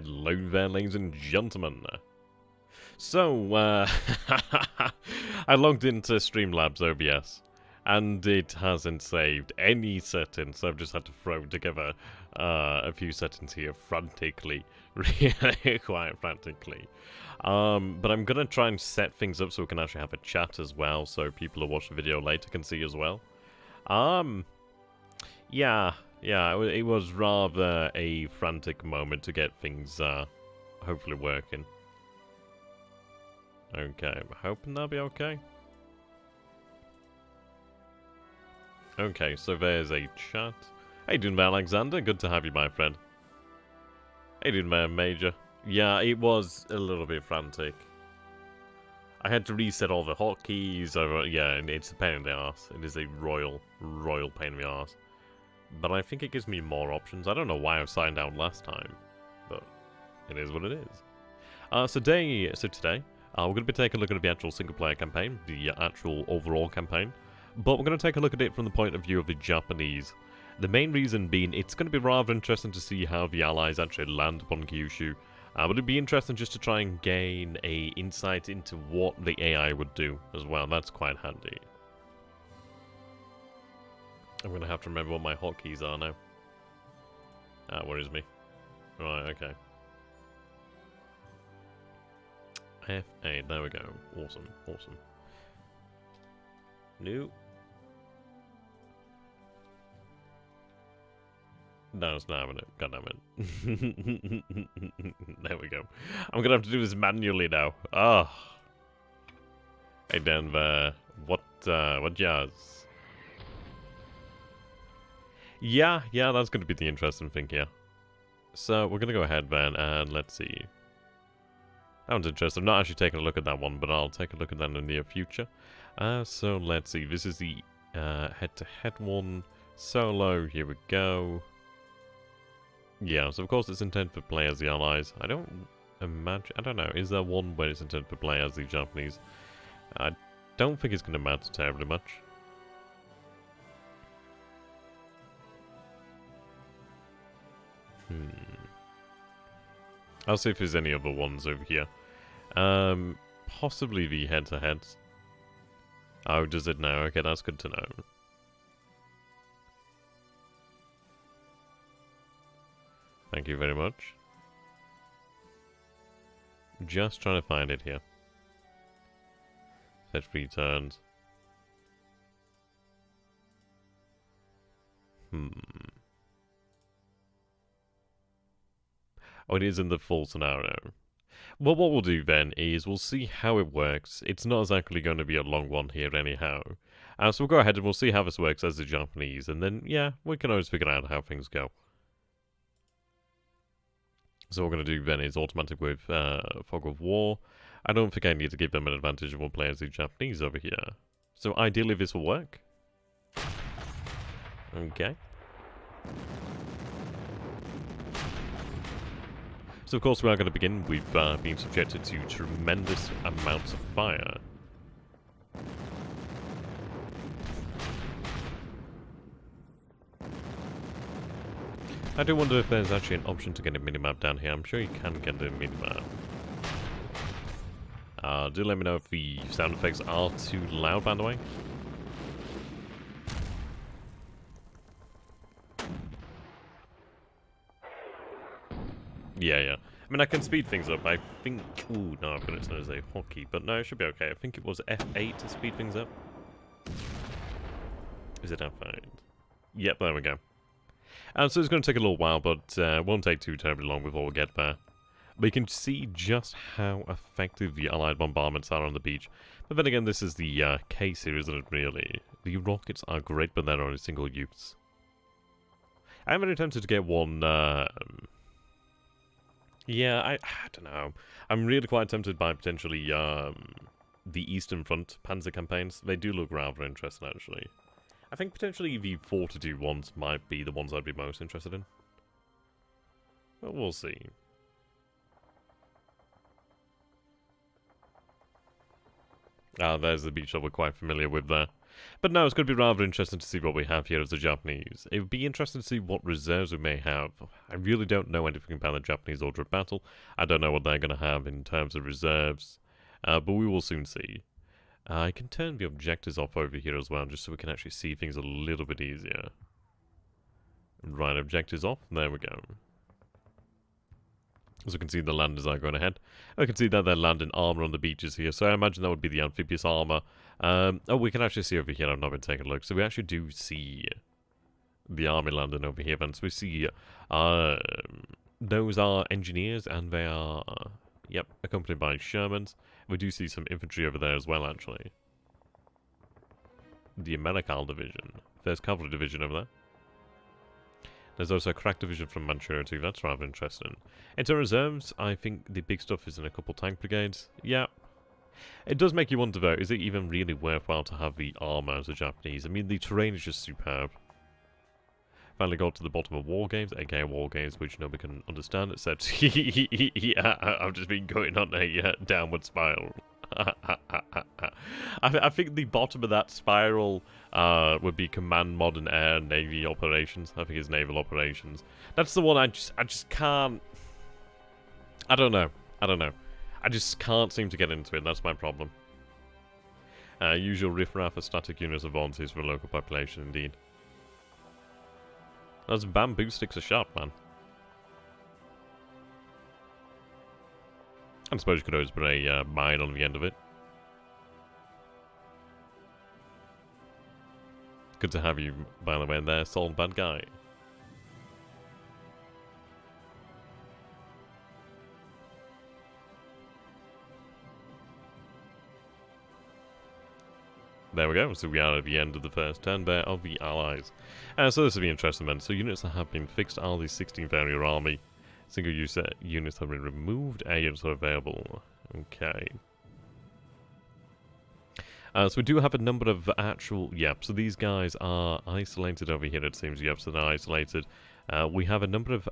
Hello there, ladies and gentlemen. So, I logged into Streamlabs OBS, and it hasn't saved any settings, so I've just had to throw together a few settings here frantically, really quite frantically. But I'm gonna try and set things up so we can actually have a chat as well, so people who watch the video later can see as well. Yeah, it was rather a frantic moment to get things, hopefully working. Okay, I'm hoping that'll be okay. Okay, so there's a chat. Hey, doing there, Alexander? Good to have you, my friend. Hey, doing there, Major? Yeah, it was a little bit frantic. I had to reset all the hotkeys. Yeah, and it's a pain in the ass. It is a royal pain in the ass. But I think it gives me more options. I don't know why I signed out last time, but it is what it is. So today, we're going to be taking a look at the actual single-player campaign, the actual overall campaign, but we're going to take a look at it from the point of view of the Japanese. The main reason being, it's going to be rather interesting to see how the Allies actually land upon Kyushu, but it'd be interesting just to try and gain a insight into what the AI would do as well. That's quite handy. I'm going to have to remember what my hotkeys are now. That worries me. Right, okay. F8, there we go. Awesome. New. No, it's not having it. God damn it. There we go. I'm gonna have to do this manually now. Oh. Hey, Dan, what jazz? Yeah, that's gonna be the interesting thing here. So, we're gonna go ahead then, and let's see. That one's interesting. I'm not actually taking a look at that one, but I'll take a look at that in the near future. So let's see. This is the head-to-head one. Solo. Here we go. Yeah, so of course it's intended for play as the Allies. I don't know. Is there one where it's intended for play as the Japanese? I don't think it's going to matter terribly much. I'll see if there's any other ones over here. Possibly the head-to-heads. Oh, does it now? Okay, that's good to know. Thank you very much. Just trying to find it here. Set 3 turns. Oh, it is in the full scenario. Well, what we'll do then is we'll see how it works. It's not exactly going to be a long one here anyhow. So we'll go ahead and we'll see how this works as the Japanese. And then, yeah, we can always figure out how things go. So what we're going to do then is automatic with Fog of War. I don't think I need to give them an advantage of one player as the Japanese over here. So ideally this will work. Okay. So of course we are going to begin with being subjected to tremendous amounts of fire. I do wonder if there's actually an option to get a minimap down here. I'm sure you can get a minimap. Do let me know if the sound effects are too loud, by the way. Yeah. I mean, I can speed things up. I think... Ooh, no, I've got it set as a hotkey. But no, it should be okay. I think it was F8 to speed things up. Is it F8? Yep, there we go. So it's going to take a little while, but it won't take too terribly long before we get there. But you can see just how effective the Allied bombardments are on the beach. But then again, this is the case here, isn't it, really? The rockets are great, but they're only single use. I'm very tempted to get one... Yeah, I don't know. I'm really quite tempted by potentially the Eastern Front Panzer campaigns. They do look rather interesting, actually. I think potentially the 4-2 ones might be the ones I'd be most interested in. But we'll see. There's the beach that we're quite familiar with there. But no, it's going to be rather interesting to see what we have here as the Japanese. It would be interesting to see what reserves we may have. I really don't know anything about the Japanese order of battle. I don't know what they're going to have in terms of reserves. But we will soon see. I can turn the objectives off over here as well, just so we can actually see things a little bit easier. Right, objectives off. There we go. As we can see, the landers are going ahead. I can see that they're landing armor on the beaches here, so I imagine that would be the amphibious armor. Oh, we can actually see over here. I've not been taking a look. So we actually do see the army landing over here, and so we see those are engineers, and they are, yep, accompanied by Shermans. We do see some infantry over there as well, actually. The Americal Division. There's Cavalry Division over there. There's also a crack division from Manchuria too, that's rather interesting. Into reserves, I think the big stuff is in a couple tank brigades. Yeah. It does make you wonder though, is it even really worthwhile to have the armor as the Japanese? I mean, the terrain is just superb. Finally got to the bottom of war games, aka war games, which nobody can understand except, yeah, I've just been going on a downward spiral. I think the bottom of that spiral would be Command Modern Air Navy Operations. I think it's Naval Operations. That's the one I just can't. I don't know. I just can't seem to get into it. That's my problem. Usual riffraff of static units and volunteers for the local population, indeed. Those bamboo sticks are sharp, man. I suppose you could always put a mine on the end of it. Good to have you, by the way, there, Soul Bad Guy. There we go, so we are at the end of the first turn there of the Allies. So this will be interesting then. So units that have been fixed are the 16th Area Army. Single use units have been removed, air units are available. Okay. So we do have a number of actual, yep, so these guys are isolated over here, it seems, yep, so they're isolated. We have a number of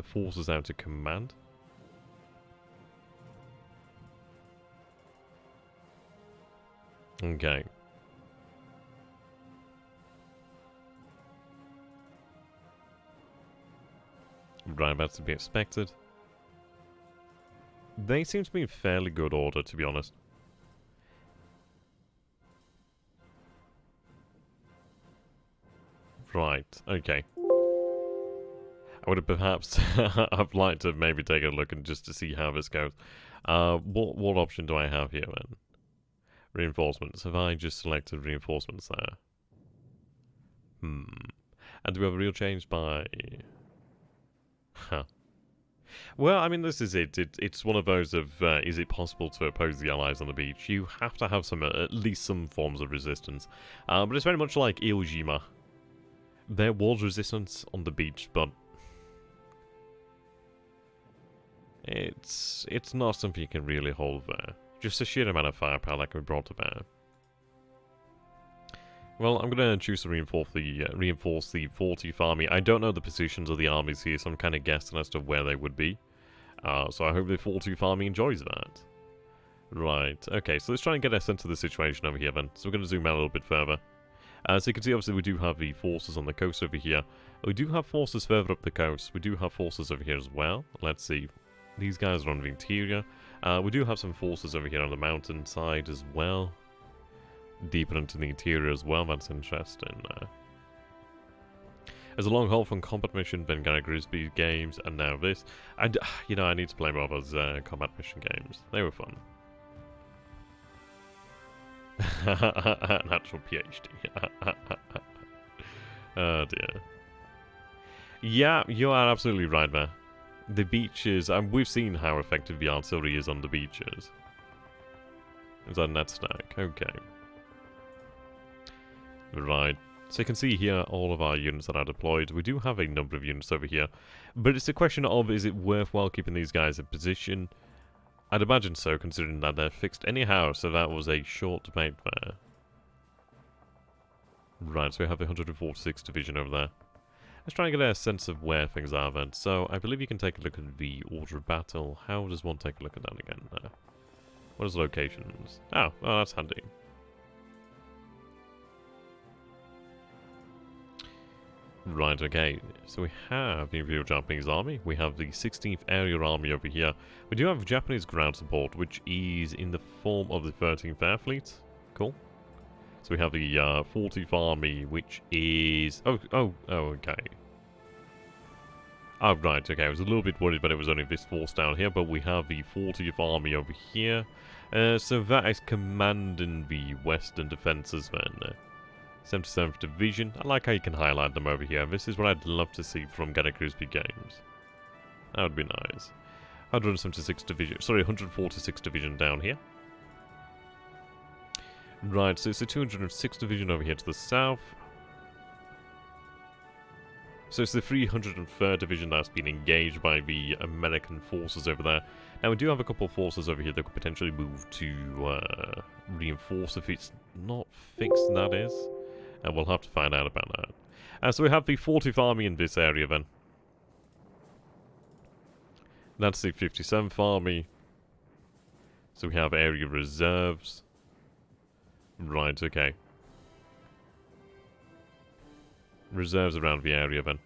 forces out of command. Okay. Right, that's to be expected. They seem to be in fairly good order, to be honest. Right, okay. I would have perhaps I'd like to maybe take a look and just to see how this goes. What option do I have here then? Reinforcements. Have I just selected reinforcements there? And do we have a real change by... Huh. Well, I mean, this is it. It's one of those of, is it possible to oppose the Allies on the beach? You have to have some, at least some forms of resistance. But it's very much like Iwo Jima. There was resistance on the beach, but... It's not something you can really hold there. Just a sheer amount of firepower that can be brought to bear. Well, I'm going to choose to reinforce the 40th Army. I don't know the positions of the armies here, so I'm kind of guessing as to where they would be. So I hope the 40th Army enjoys that. Right, okay, so let's try and get a sense of the situation over here then. So we're going to zoom out a little bit further. So you can see, obviously, we do have the forces on the coast over here. We do have forces further up the coast. We do have forces over here as well. Let's see. These guys are on the interior. We do have some forces over here on the mountain side as well. Deeper into the interior as well. That's interesting. There's a long haul from combat mission, then Gregory games, and now this. You know, I need to play more of those combat mission games. They were fun. Natural PhD. Oh dear. Yeah, you are absolutely right there. The beaches, and we've seen how effective the artillery is on the beaches. Is that net stack? Okay. Right. So you can see here all of our units that are deployed. We do have a number of units over here. But it's a question of, is it worthwhile keeping these guys in position? I'd imagine so, considering that they're fixed anyhow, so that was a short debate there. Right, so we have the 146th Division over there. Let's try and get a sense of where things are then. So, I believe you can take a look at the order of battle. How does one take a look at that again? What is locations? Oh, well, that's handy. Right, okay. So we have the Imperial Japanese Army. We have the 16th Area Army over here. We do have Japanese ground support, which is in the form of the 13th Air Fleet. Cool. So we have the 40th Army, which is... Oh, okay. Oh, right, okay. I was a little bit worried that it was only this force down here, but we have the 40th Army over here. So that is commanding the Western defences then. 77th Division. I like how you can highlight them over here. This is what I'd love to see from Get a Crispy Games. That would be nice. 176th Division. Sorry, 146th Division down here. Right, so it's the 206th Division over here to the south. So it's the 303rd Division that's been engaged by the American forces over there. Now we do have a couple of forces over here that could potentially move to reinforce if it's not fixed, that is. And we'll have to find out about that. So we have the 40th Army in this area then. That's the 57th Army. So we have area reserves. Right, okay. Reserves around the area then.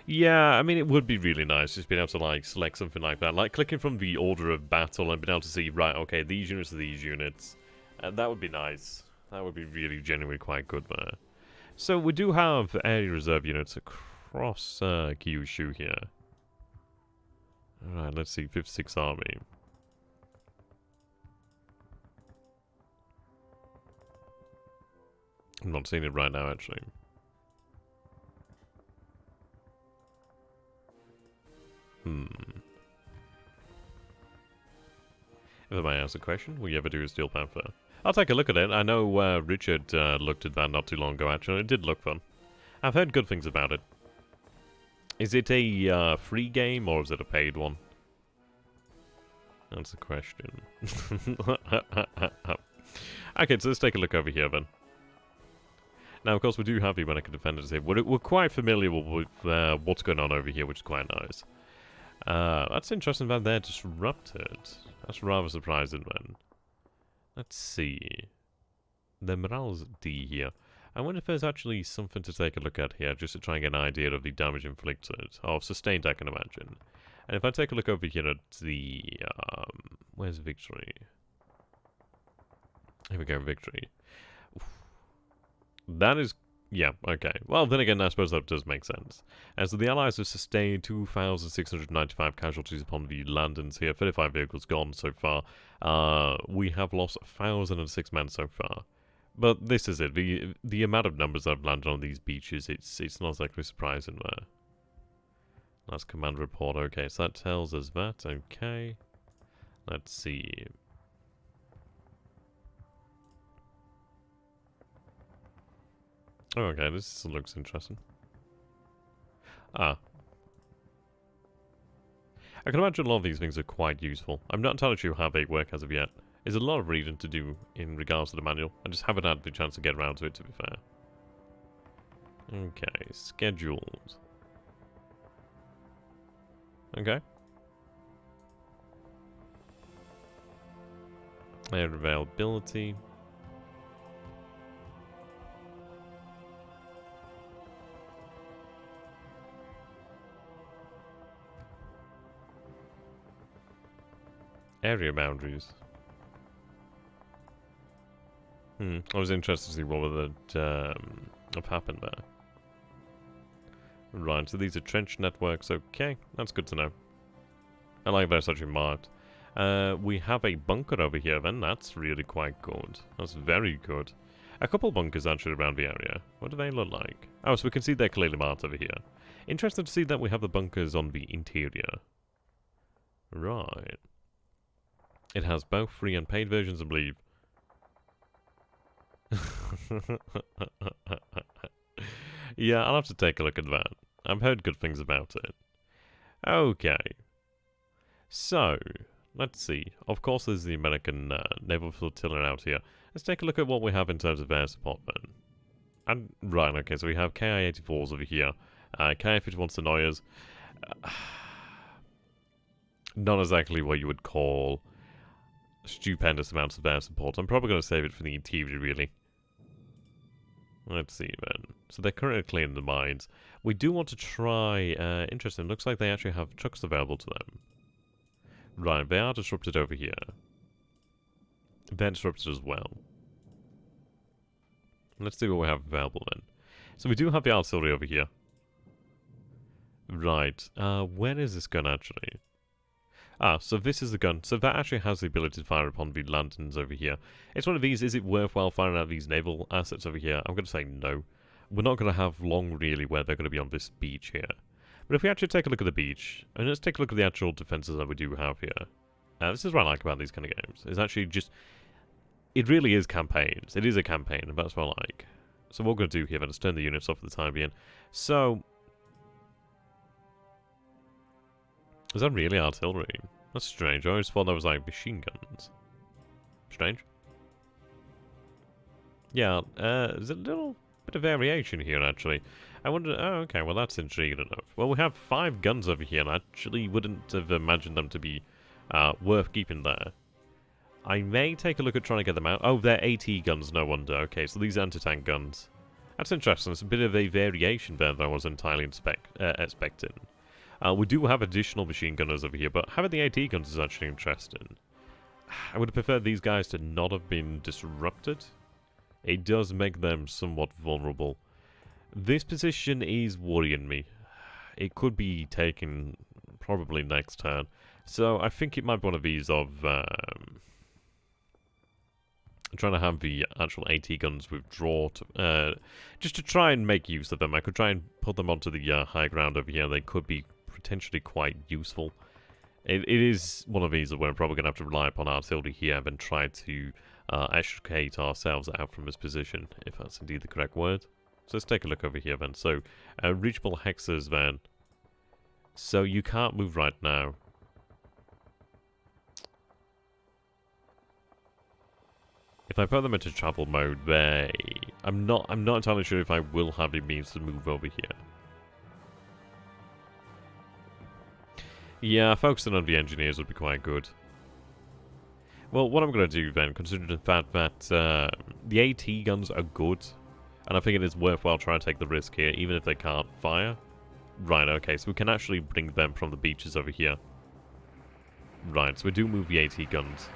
Yeah, I mean, it would be really nice just being able to, like, select something like that. Like, clicking from the order of battle and being able to see, right, okay, these units are these units. That would be nice. That would be really genuinely quite good there. So we do have area reserve units across Kyushu here. Alright, let's see. 56th Army. I'm not seeing it right now, actually. If I may ask a question, will you ever do a Steel Panther? I'll take a look at it. I know Richard looked at that not too long ago, actually. It did look fun. I've heard good things about it. Is it a free game, or is it a paid one? That's the question. Okay, so let's take a look over here, then. Now, of course, we do have the American Defenders here. We're quite familiar with what's going on over here, which is quite nice. That's interesting that they're disrupted. That's rather surprising, then. Let's see. The morale's D here. I wonder if there's actually something to take a look at here, just to try and get an idea of the damage inflicted. Oh, sustained, I can imagine. And if I take a look over here at the... where's victory? Here we go, victory. Oof. That is... yeah, okay. Well, then again, I suppose that does make sense. And so the Allies have sustained 2,695 casualties upon the landings here. 35 vehicles gone so far. We have lost 1,006 men so far. But this is it. The amount of numbers that have landed on these beaches, it's not exactly surprising there. Last command report. Okay, so that tells us that. Okay. Let's see. Oh, okay, this looks interesting. I can imagine a lot of these things are quite useful. I'm not entirely sure how they work as of yet. There's a lot of reading to do in regards to the manual. I just haven't had the chance to get around to it, to be fair. Okay, scheduled. Okay. Air availability. Area boundaries. I was interested to see what would have happened there. Right, so these are trench networks. Okay, that's good to know. I like that it's actually marked. We have a bunker over here then. That's really quite good. That's very good. A couple bunkers actually around the area. What do they look like? Oh, so we can see they're clearly marked over here. Interesting to see that we have the bunkers on the interior. Right. It has both free and paid versions, I believe. Yeah, I'll have to take a look at that. I've heard good things about it. Okay. So, let's see. Of course, there's the American naval flotilla out here. Let's take a look at what we have in terms of air support then. And, right, okay, so we have Ki-84s over here. Ki-51 Sonoyas. Not exactly what you would call stupendous amounts of air support. I'm probably going to save it for the interior, really. Let's see then. So they're currently clearing the mines. We do want to try... interesting, looks like they actually have trucks available to them. Right, they are disrupted over here. They're disrupted as well. Let's see what we have available then. So we do have the artillery over here. Right, where is this gun actually? Ah, so this is the gun. So that actually has the ability to fire upon the lanterns over here. It's one of these, is it worthwhile firing out these naval assets over here? I'm going to say no. We're not going to have long, really, where they're going to be on this beach here. But if we actually take a look at the beach, and let's take a look at the actual defences that we do have here. This is what I like about these kind of games. It's actually just... It really is campaigns. It is a campaign, and that's what I like. So what we're going to do here then is turn the units off for the time being. So... Is that really artillery? That's strange. I always thought that was like machine guns. Strange. Yeah, there's a little bit of variation here, actually. I wonder... Oh, okay, well that's intriguing enough. Well, we have 5 guns over here, and I actually wouldn't have imagined them to be worth keeping there. I may take a look at trying to get them out. Oh, they're AT guns, no wonder. Okay, so these are anti-tank guns. That's interesting. It's a bit of a variation there that I was entirely expecting. We do have additional machine gunners over here, but having the AT guns is actually interesting. I would have preferred these guys to not have been disrupted. It does make them somewhat vulnerable. This position is worrying me. It could be taken probably next turn. So I think it might be one of these of... trying to have the actual AT guns withdraw to, just to try and make use of them. I could try and put them onto the high ground over here. They could be potentially quite useful. It is one of these where we're probably going to have to rely upon artillery here and try to extricate ourselves out from this position, if that's indeed the correct word. So let's take a look over here then. So, reachable hexes then. So you can't move right now. If I put them into travel mode, I'm not entirely sure if I will have the means to move over here. Yeah, focusing on the engineers would be quite good. Well, what I'm going to do then, considering the fact that the AT guns are good, and I think it is worthwhile trying to take the risk here, even if they can't fire. Right, okay, so we can actually bring them from the beaches over here. Right, so we do move the AT guns.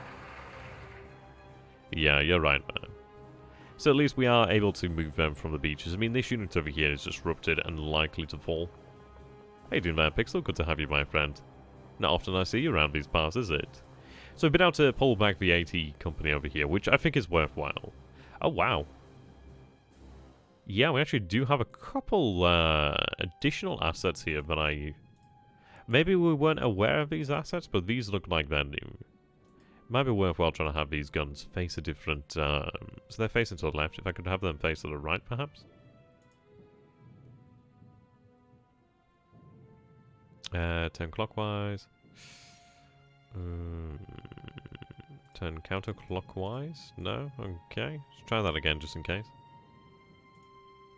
Yeah, you're right, man. So at least we are able to move them from the beaches. I mean, this unit over here is disrupted and likely to fall. How you doing there, Pixel? Good to have you, my friend. Not often I see you around these parts, is it? So we've been able to pull back the AT company over here, which I think is worthwhile. Oh, wow. Yeah, we actually do have a couple additional assets here that I... Maybe we weren't aware of these assets, but these look like they're new. Might be worthwhile trying to have these guns face a different... so they're facing to the left. If I could have them face to the right, perhaps? 10 clockwise. Turn counterclockwise? No? Okay. Let's try that again, just in case.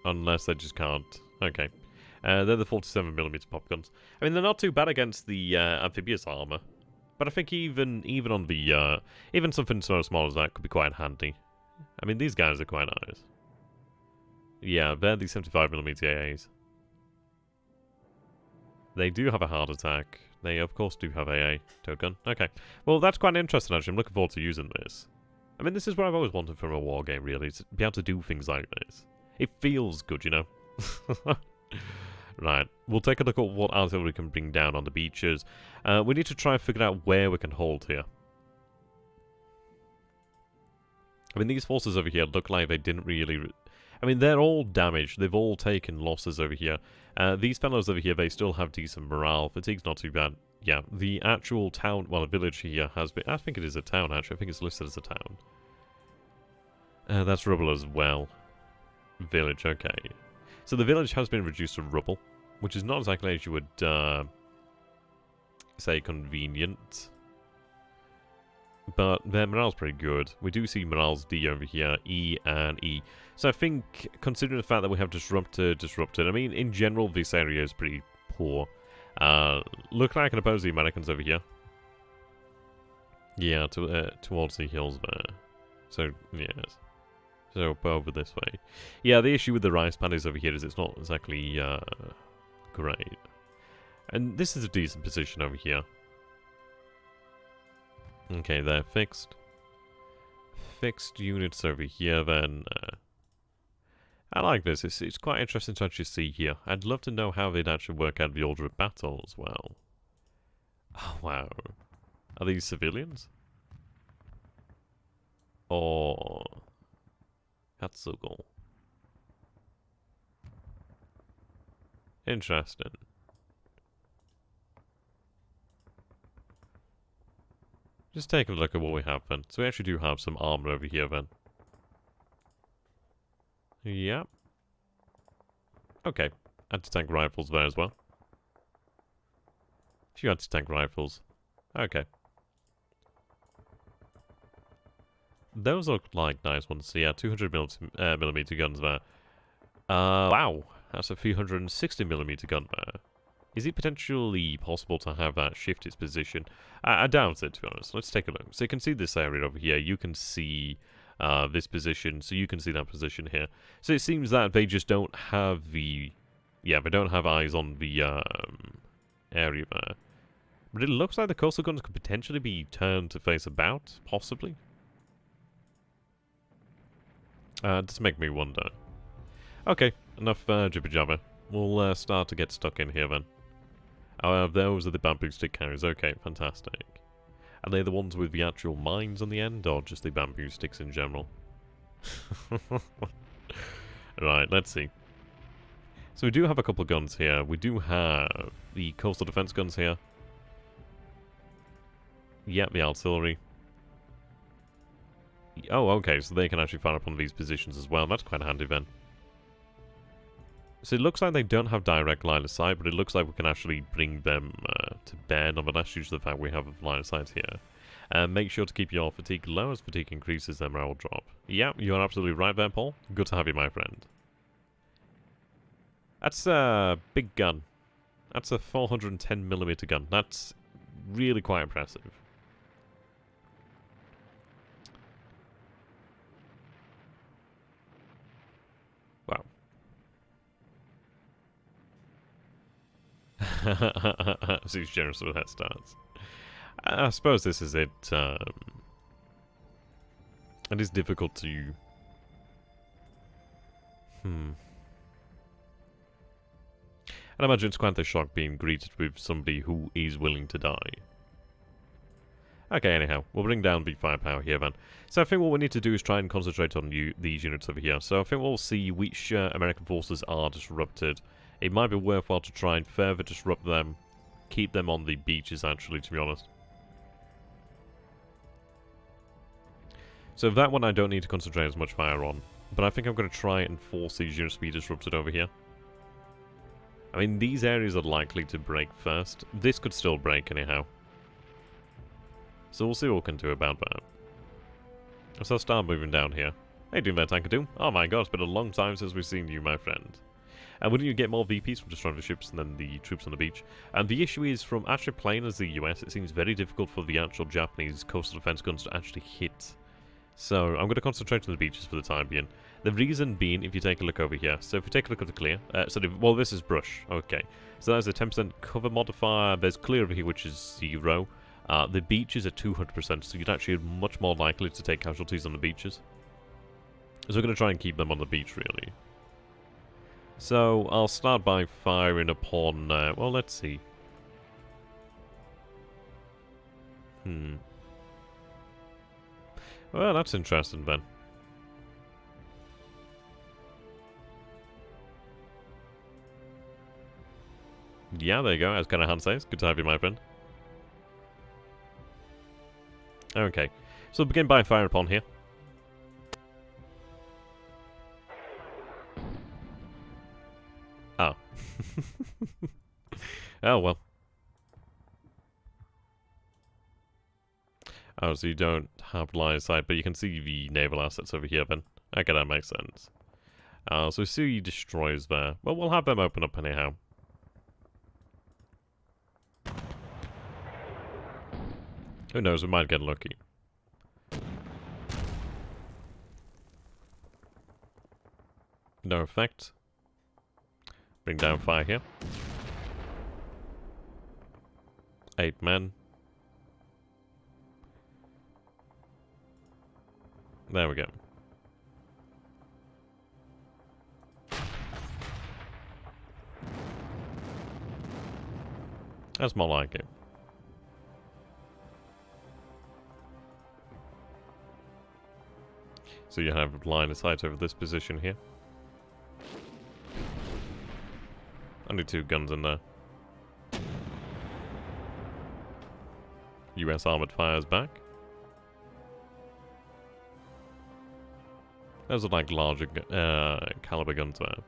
Unless they just can't. Okay. They're the 47mm pop guns. I mean, they're not too bad against the amphibious armor. But I think even on the, even something so small as that could be quite handy. I mean, these guys are quite nice. Yeah, they're the 75mm AAs. They do have a hard attack. They, of course, do have AA. Toad gun. Okay. Well, that's quite interesting, actually. I'm looking forward to using this. I mean, this is what I've always wanted from a war game, really. To be able to do things like this. It feels good, you know? Right. We'll take a look at what artillery we can bring down on the beaches. We need to try and figure out where we can hold here. I mean, these forces over here look like they didn't really... I mean, they're all damaged. They've all taken losses over here. These fellows over here, they still have decent morale. Fatigue's not too bad. Yeah, the actual town, well, a village here has been... I think it is a town, actually. I think it's listed as a town. That's rubble as well. Village, okay. So the village has been reduced to rubble, which is not exactly as you would say convenient. But their morale's pretty good. We do see morale's D over here, E and E. So I think, considering the fact that we have disrupted, I mean, in general, this area is pretty poor. Look like I can oppose the Americans over here. Yeah, towards the hills there. So, yes. So up over this way. Yeah, the issue with the rice paddies over here is it's not exactly great. And this is a decent position over here. Okay, they're fixed. Fixed units over here then. I like this. It's quite interesting to actually see here. I'd love to know how they'd actually work out the order of battle as well. Oh, wow. Are these civilians? Or... Katsugo. Interesting. Just take a look at what we have then. So we actually do have some armor over here then. Yep. Okay. Anti-tank rifles there as well. A few anti-tank rifles. Okay. Those look like nice ones. So yeah, 200 millimeter guns there. Wow. That's a 360mm gun there. Is it potentially possible to have that shift its position? I doubt it, to be honest. Let's take a look. So you can see this area over here. You can see this position. So you can see that position here. So it seems that they just don't have the... Yeah, they don't have eyes on the area there. But it looks like the coastal guns could potentially be turned to face about, possibly. Does make me wonder. Okay, enough jibber jabber. We'll start to get stuck in here then. Those are the bamboo stick carriers. Okay, fantastic. Are they the ones with the actual mines on the end, or just the bamboo sticks in general? Right, let's see. So we do have a couple of guns here. We do have the coastal defense guns here. Yep, the artillery. Oh, okay, so they can actually fire upon these positions as well. That's quite handy then. So it looks like they don't have direct line of sight, but it looks like we can actually bring them to bear. Nonetheless, due to the fact we have a line of sight here. Make sure to keep your fatigue low, as fatigue increases, their morale will drop. Yeah, you're absolutely right there, Paul. Good to have you, my friend. That's a big gun. That's a 410mm gun. That's really quite impressive. Wow. So he's generous with head starts. I suppose this is it. It is difficult to... I imagine it's quite the shock being greeted with somebody who is willing to die. Okay, anyhow, we'll bring down the firepower here then. So I think what we need to do is try and concentrate on these units over here. So I think we'll see which American forces are disrupted. It might be worthwhile to try and further disrupt them. Keep them on the beaches, actually, to be honest. So that one I don't need to concentrate as much fire on. But I think I'm going to try and force these units to be disrupted over here. I mean, these areas are likely to break first. This could still break anyhow. So we'll see what we can do about that. So I'll start moving down here. Hey, doing that, Tanker Doom? Oh my god, it's been a long time since we've seen you, my friend. And wouldn't you get more VPs from destroying the ships and then the troops on the beach? And the issue is, from actually playing as the US, it seems very difficult for the actual Japanese coastal defense guns to actually hit. So I'm going to concentrate on the beaches for the time being. The reason being, if you take a look over here, so if we take a look at the clear, well, this is brush, okay. So that's a 10% cover modifier, there's clear over here, which is 0. The beaches are 200%, so you'd actually be much more likely to take casualties on the beaches. So we're going to try and keep them on the beach, really. So I'll start by firing upon, well, let's see. Well, that's interesting, then. Yeah, there you go, as kind of Han says. Good to have you, my friend. Okay, so we'll begin by firing upon here. Oh. Oh, well. Oh, so you don't have line of sight, but you can see the naval assets over here, then. Okay, that makes sense. So we see destroyers there. Well, we'll have them open up anyhow. Who knows, we might get lucky. No effect. Bring down fire here. 8 men. There we go. That's more like it. So you have line of sight over this position here. Only 2 guns in there. US armored fires back. Those are like larger caliber guns there.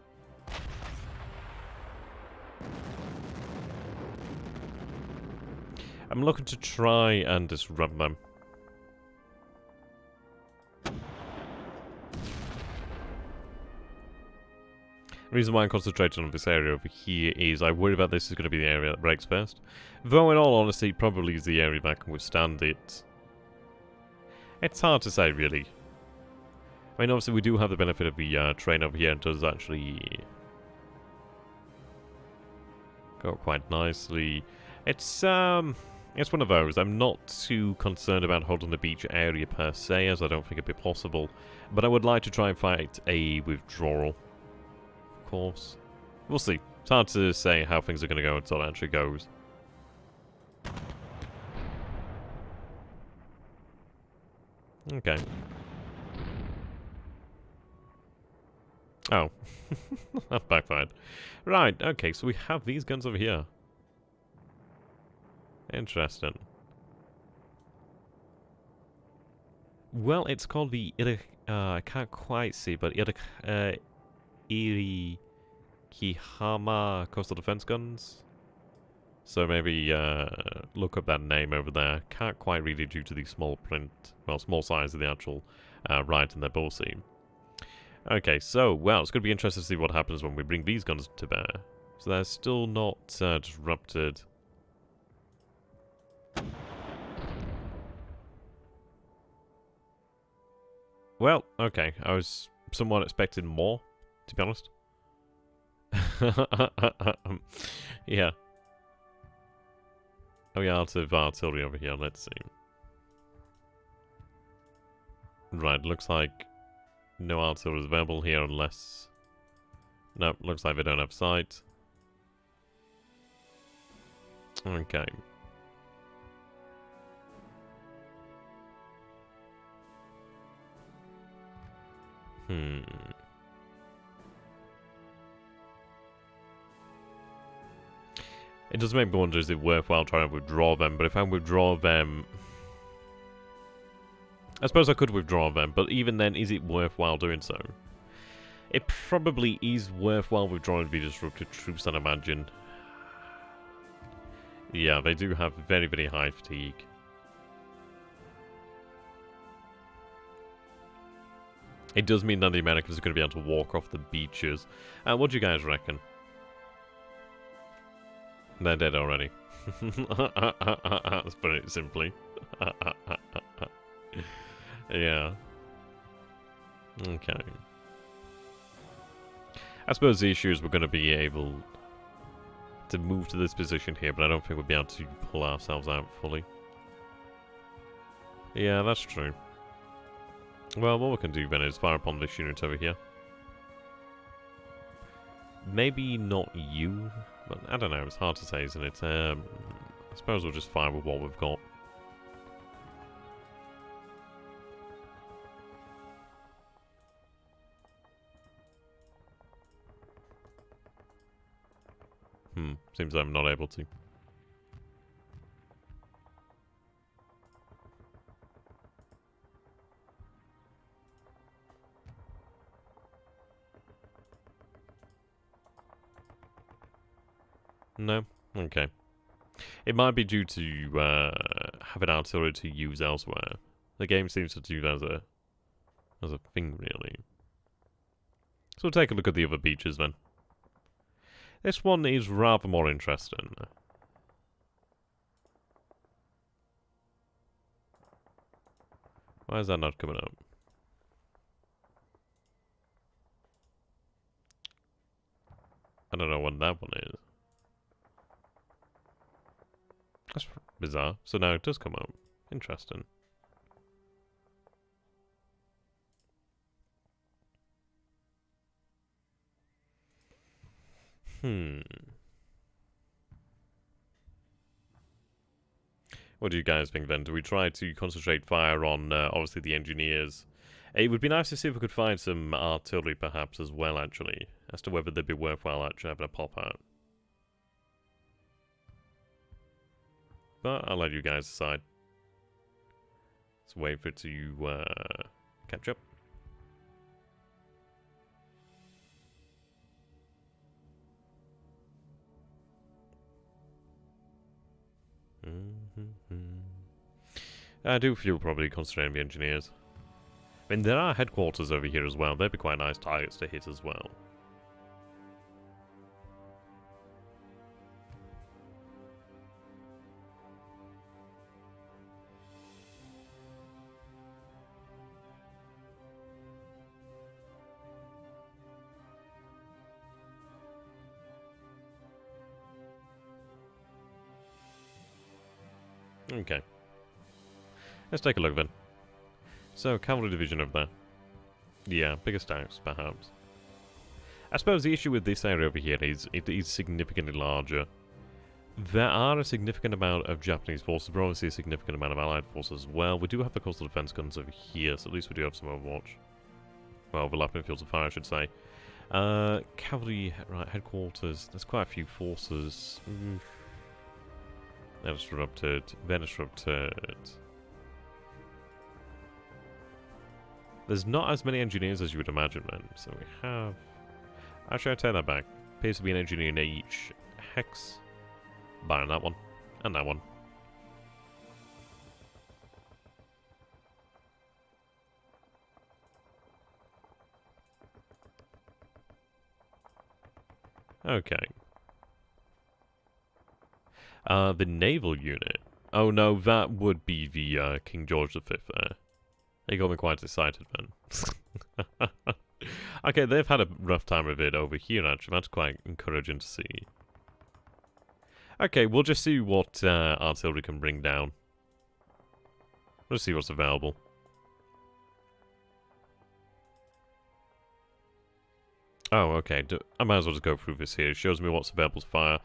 I'm looking to try and disrupt them. The reason why I'm concentrating on this area over here is I worry about this is going to be the area that breaks first. Though in all honesty, it probably is the area that can withstand it. It's hard to say, really. I mean, obviously we do have the benefit of the train over here, and does actually go quite nicely. It's one of those. I'm not too concerned about holding the beach area per se, as I don't think it'd be possible. But I would like to try and fight a withdrawal. Of course. We'll see. It's hard to say how things are going to go until it actually goes. Okay. Oh. That backfired. Right, okay, so we have these guns over here. Interesting. Well, it's called the I can't quite see, but Irikihama Coastal Defense Guns. So maybe look up that name over there. Can't quite read it due to the small print, well, small size of the actual right in their bull seam. Okay, so, well, it's going to be interesting to see what happens when we bring these guns to bear. So they're still not disrupted. Well, okay, I was somewhat expecting more, to be honest. Yeah. Oh yeah, lots of artillery over here, let's see. Right, looks like no artillery is available here unless... Nope, looks like they don't have sight. Okay. It does make me wonder, is it worthwhile trying to withdraw them? But if I withdraw them... I suppose I could withdraw them, but even then, is it worthwhile doing so? It probably is worthwhile withdrawing the disrupted troops, I'd imagine. Yeah, they do have very, very high fatigue. It does mean that the Americans are going to be able to walk off the beaches. What do you guys reckon? They're dead already. Let's put it simply. Yeah. Okay. I suppose the issue is we're going to be able to move to this position here, but I don't think we'll be able to pull ourselves out fully. Yeah, that's true. Well, what we can do then is fire upon this unit over here. Maybe not you, but I don't know, it's hard to say, isn't it? I suppose we'll just fire with what we've got. Seems I'm not able to. No? Okay. It might be due to having artillery to use elsewhere. The game seems to do that as a thing, really. So we'll take a look at the other beaches then. This one is rather more interesting. Why is that not coming up? I don't know what that one is. That's bizarre. So now it does come out. Interesting. What do you guys think then? Do we try to concentrate fire on, obviously, the engineers? It would be nice to see if we could find some artillery, perhaps, as well, actually. As to whether they'd be worthwhile actually having a pop out. But I'll let you guys decide. Let's wait for it to catch up. I do feel probably concentrating on the engineers. I mean, there are headquarters over here as well. They'd be quite nice targets to hit as well. Okay. Let's take a look then. So, cavalry division over there. Yeah, bigger stacks, perhaps. I suppose the issue with this area over here is it is significantly larger. There are a significant amount of Japanese forces, but obviously a significant amount of Allied forces as well. We do have the coastal defense guns over here, so at least we do have some overwatch. Well, overlapping fields of fire, I should say. Cavalry, right, headquarters. There's quite a few forces. That was disrupted. Then disrupted. There's not as many engineers as you would imagine, then. So we have... Actually, I take that back. Appears to be an engineer in each hex. Barring that one. And that one. Okay. The naval unit. Oh no, that would be the King George V there. They got me quite excited, man. Okay, they've had a rough time of it over here, actually. That's quite encouraging to see. Okay, we'll just see what artillery can bring down. Let's see what's available. Oh, okay. I might as well just go through this here. It shows me what's available to fire.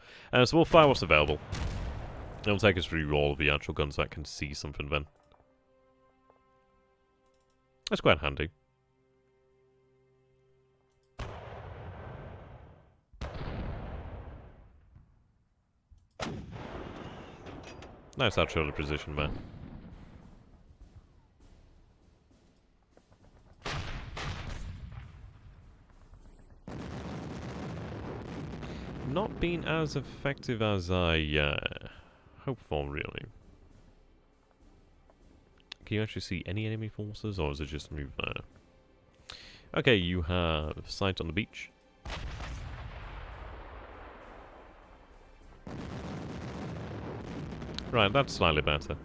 So we'll fire what's available. It'll take us through all of the actual guns that can see something then. That's quite handy. Nice artillery position there. Not been as effective as I hoped for, really. Can you actually see any enemy forces, or is it just move there? Okay, you have sight on the beach. Right, that's slightly better.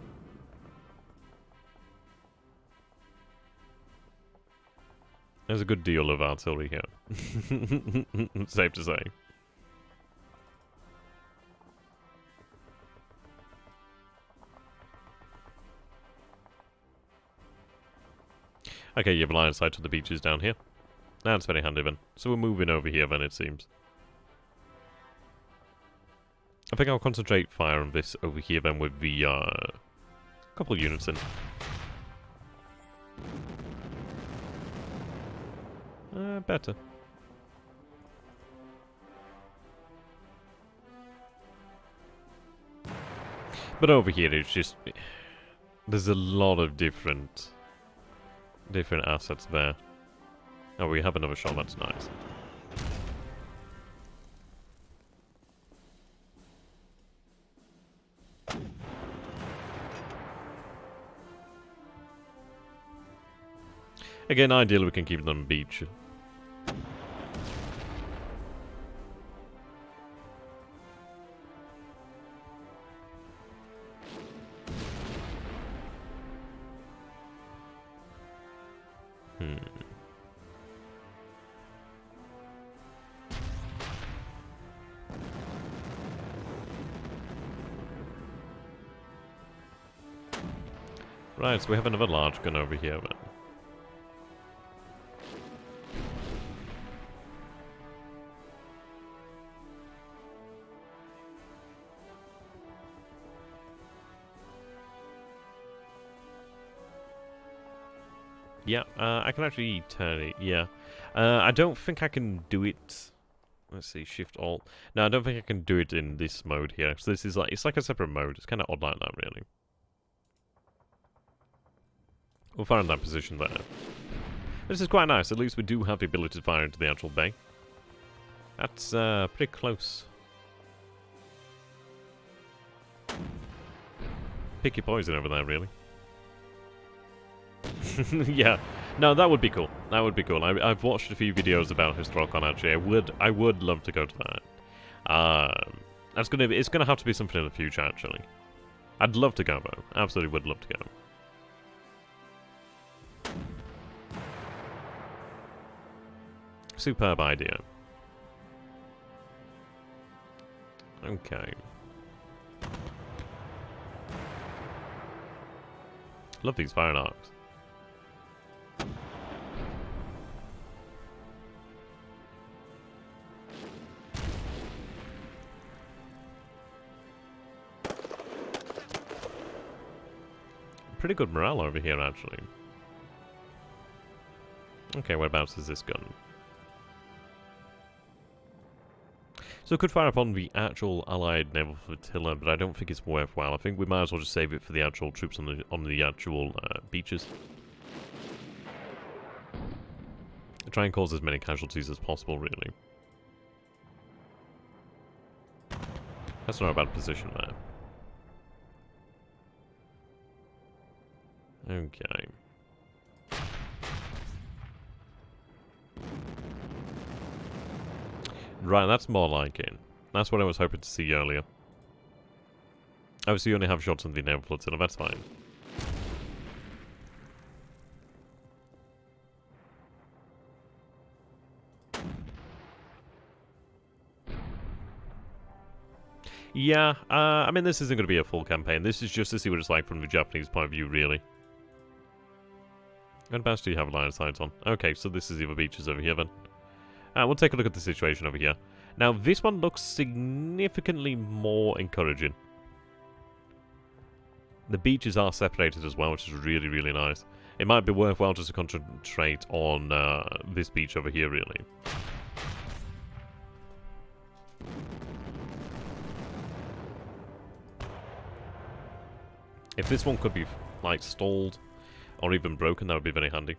There's a good deal of artillery here. Safe to say. Okay, you have a line of sight to the beaches down here. That's very handy then. So we're moving over here then, it seems. I think I'll concentrate fire on this over here then with the couple of units in. Better. But over here it's just... There's a lot of different assets there. Oh, we have another shot, that's nice. Again, ideally we can keep them on the beach. Right, so we have another large gun over here then. Yeah, I can actually turn it, yeah. I don't think I can do it... Let's see, Shift Alt. No, I don't think I can do it in this mode here. So this is like, it's like a separate mode. It's kind of odd like that, really. We'll find that position there. This is quite nice. At least we do have the ability to fire into the actual bay. That's pretty close. Pick your poison over there, really. Yeah. No, that would be cool. That would be cool. I've watched a few videos about his Throcon, actually. I would love to go to that. It's gonna have to be something in the future, actually. I'd love to go, though. Absolutely would love to go. Superb idea. Okay. Love these fire arcs. Pretty good morale over here, actually. Okay, whereabouts is this gun? So it could fire upon the actual Allied naval flotilla, but I don't think it's worthwhile. I think we might as well just save it for the actual troops on the actual beaches. Try and cause as many casualties as possible, really. That's not a bad position there. Okay. Right, that's more like it. That's what I was hoping to see earlier. Obviously, you only have shots on the naval flotilla, that's fine. Yeah, I mean, this isn't going to be a full campaign. This is just to see what it's like from the Japanese point of view, really. Whereabouts do you have line of sight on? Okay, so this is the other beaches over here, then. We'll take a look at the situation over here. Now, this one looks significantly more encouraging. The beaches are separated as well, which is really, really nice. It might be worthwhile just to concentrate on this beach over here, really. If this one could be, like, stalled or even broken, that would be very handy.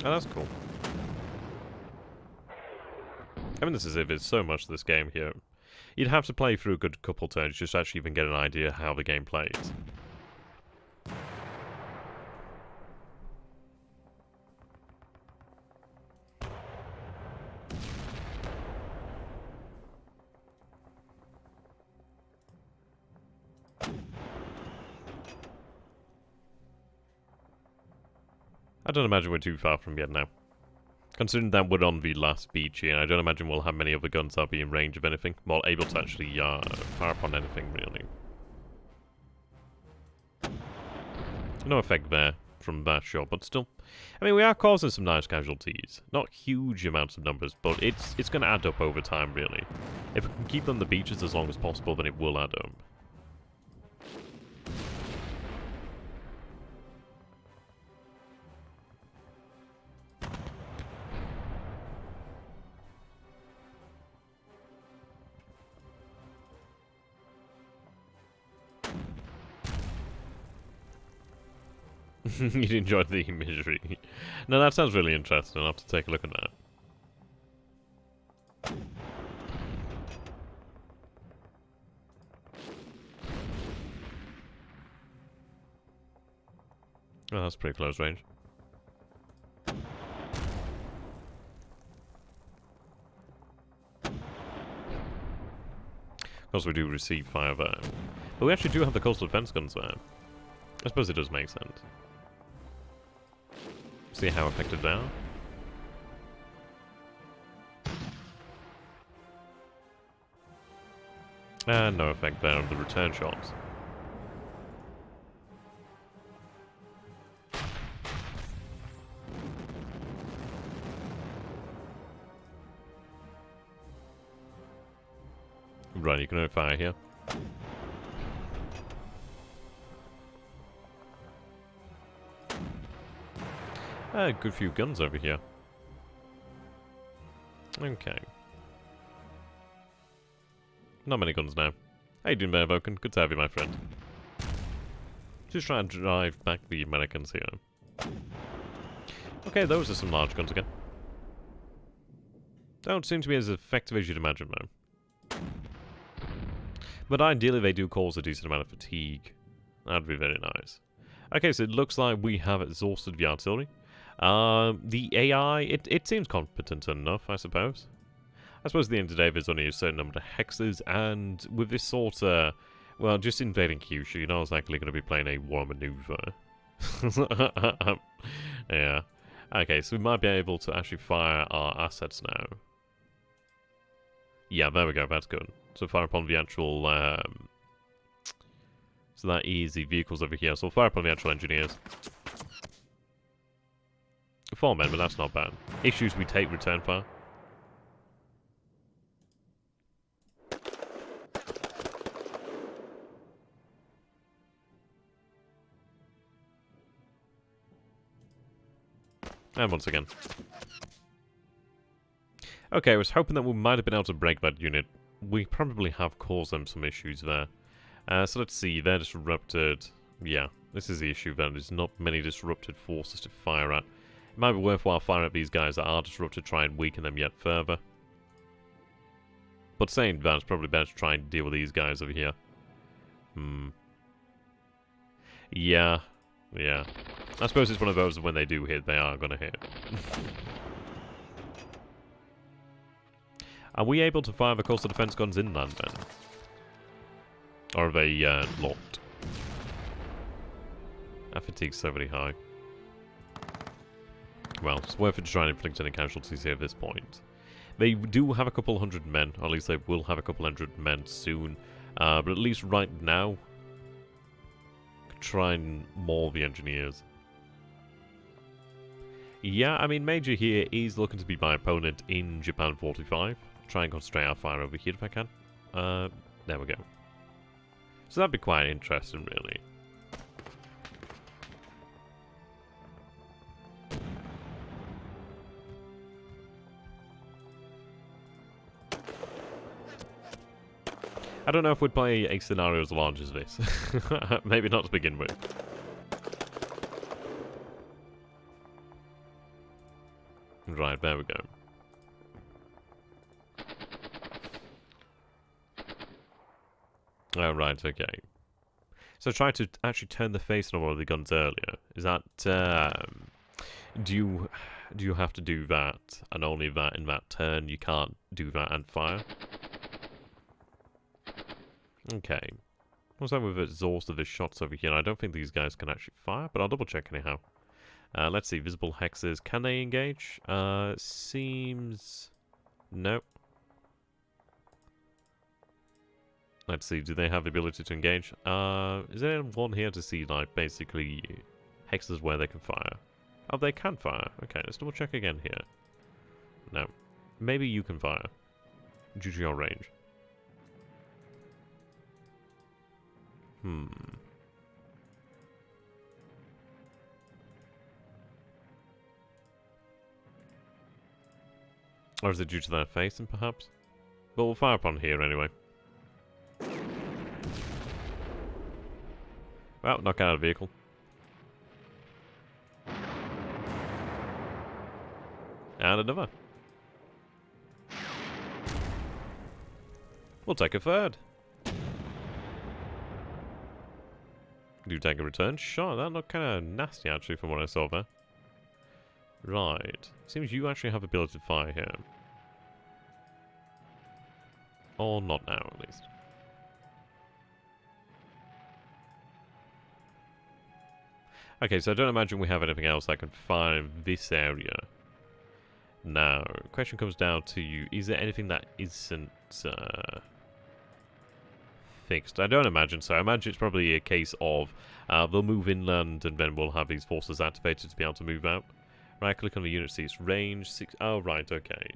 Oh, that's cool. I mean, this is it. There's so much to this game here. You'd have to play through a good couple turns just to actually even get an idea how the game plays. I don't imagine we're too far from yet now. Considering that we're on the last beach here, I don't imagine we'll have many other guns that'll be in range of anything. Well, able to actually fire upon anything, really. No effect there from that shot, but still. I mean, we are causing some nice casualties. Not huge amounts of numbers, but it's going to add up over time, really. If we can keep on the beaches as long as possible, then it will add up. You'd enjoy the imagery. No, that sounds really interesting. I'll have to take a look at that. Oh, that's pretty close range. course, we do receive fire there. But we actually do have the coastal defense guns there. I suppose it does make sense. See how effective they are. And no effect there on the return shots. Right, you can only fire here. A good few guns over here. Okay. Not many guns now. How you doing, VanHouten? Good to have you, my friend. Just try and drive back the Americans here. Okay, those are some large guns again. Don't seem to be as effective as you'd imagine, though. But ideally, they do cause a decent amount of fatigue. That'd be very nice. Okay, so it looks like we have exhausted the artillery. The AI, it seems competent enough, I suppose. I suppose at the end of the day, there's only a certain number of hexes, and with this sort of, well, just invading Kyushu, you're not exactly going to be playing a war maneuver. Yeah. Okay, so we might be able to actually fire our assets now. Yeah, there we go, that's good. So fire upon the actual, so that is the vehicles over here, so we'll fire upon the actual engineers. 4 men, but that's not bad. Issues, we take return fire. And once again. Okay, I was hoping that we might have been able to break that unit. We probably have caused them some issues there. So let's see, they're disrupted. Yeah, this is the issue then. There's not many disrupted forces to fire at. It might be worthwhile firing at these guys that are disrupted, try and weaken them yet further. But saying that, it's probably better to try and deal with these guys over here. Yeah. Yeah. I suppose it's one of those that when they do hit, they are going to hit. Are we able to fire the coastal defense guns inland then? Or are they locked? Our fatigue's so very high. Well, it's worth it to try and inflict any casualties here at this point. They do have a couple hundred men, or at least they will have a couple hundred men soon. But at least right now, try and maul the engineers. Yeah, I mean, Major here is looking to be my opponent in Japan 45. Try and concentrate our fire over here if I can. There we go. So that'd be quite interesting, really. I don't know if we'd play a scenario as large as this. Maybe not to begin with. Right, there we go. Oh, right, okay. So try to actually turn the face on one of the guns earlier. Is that, do you have to do that, and only that in that turn? You can't do that and fire? Okay. What's that with exhausted the shots over here? I don't think these guys can actually fire, but I'll double check anyhow. Let's see, visible hexes. Can they engage? Seems... Nope. Let's see, do they have the ability to engage? Is there one here to see, like, basically hexes where they can fire? Oh, they can fire. Okay, let's double check again here. No. Maybe you can fire. Due to your range. Or is it due to their facing, perhaps? But we'll fire upon here anyway. Well, knock out a vehicle. And another. We'll take a third. Do take a return shot. That looked kind of nasty, actually, from what I saw there. Right. Seems you actually have the ability to fire here. Or not now, at least. Okay, so I don't imagine we have anything else that can fire in this area. Now, the question comes down to you, is there anything that isn't fixed? I don't imagine so. I imagine it's probably a case of they'll move inland and then we'll have these forces activated to be able to move out. Right, click on the unit, see its range. Oh, right, okay.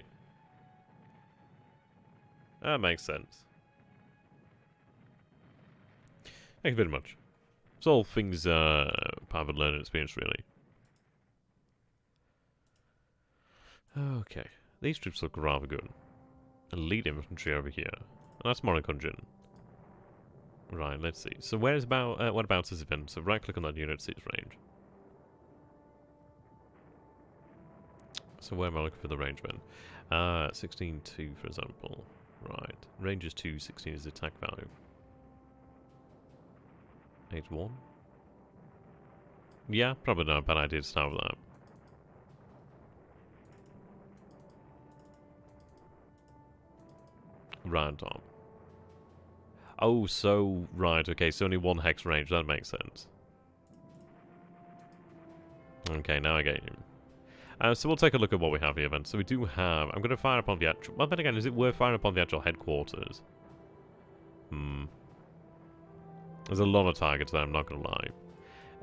That makes sense. Thank you very much. It's all things part of a learning experience, really. Okay. These troops look rather good. Elite infantry over here. That's Morikungin. Right, let's see. So where's about what about this event? So right click on that unit, see its range. So where am I looking for the range then? 16.2 for example. Right. Range is 2, 16 is the attack value. 8.1? Yeah, probably not a bad idea to start with that. Right on. Oh, so, right, okay, so only 1 hex range, that makes sense. Okay, now I get you. So we'll take a look at what we have here then. So we do have, I'm going to fire upon the actual, well then again, is it worth firing upon the actual headquarters? There's a lot of targets there, I'm not going to lie.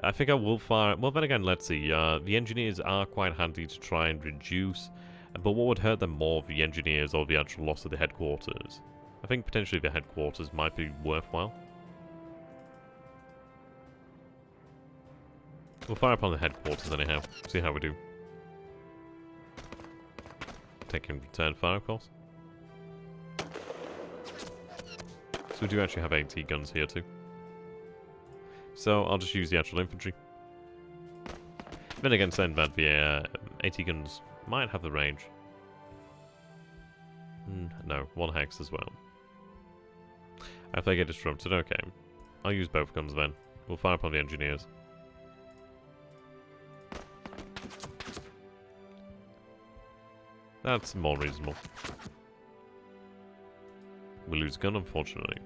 I think I will fire, well then again, let's see, the engineers are quite handy to try and reduce, but what would hurt them more, the engineers or the actual loss of the headquarters? I think potentially the headquarters might be worthwhile. We'll fire upon the headquarters anyhow, see how we do. Taking return fire, of course. So we do actually have AT guns here too. So I'll just use the actual infantry. Then again, saying that the AT guns might have the range. No, 1 hex as well. If they get disrupted, okay. I'll use both guns then. We'll fire upon the engineers. That's more reasonable. We lose a gun, unfortunately.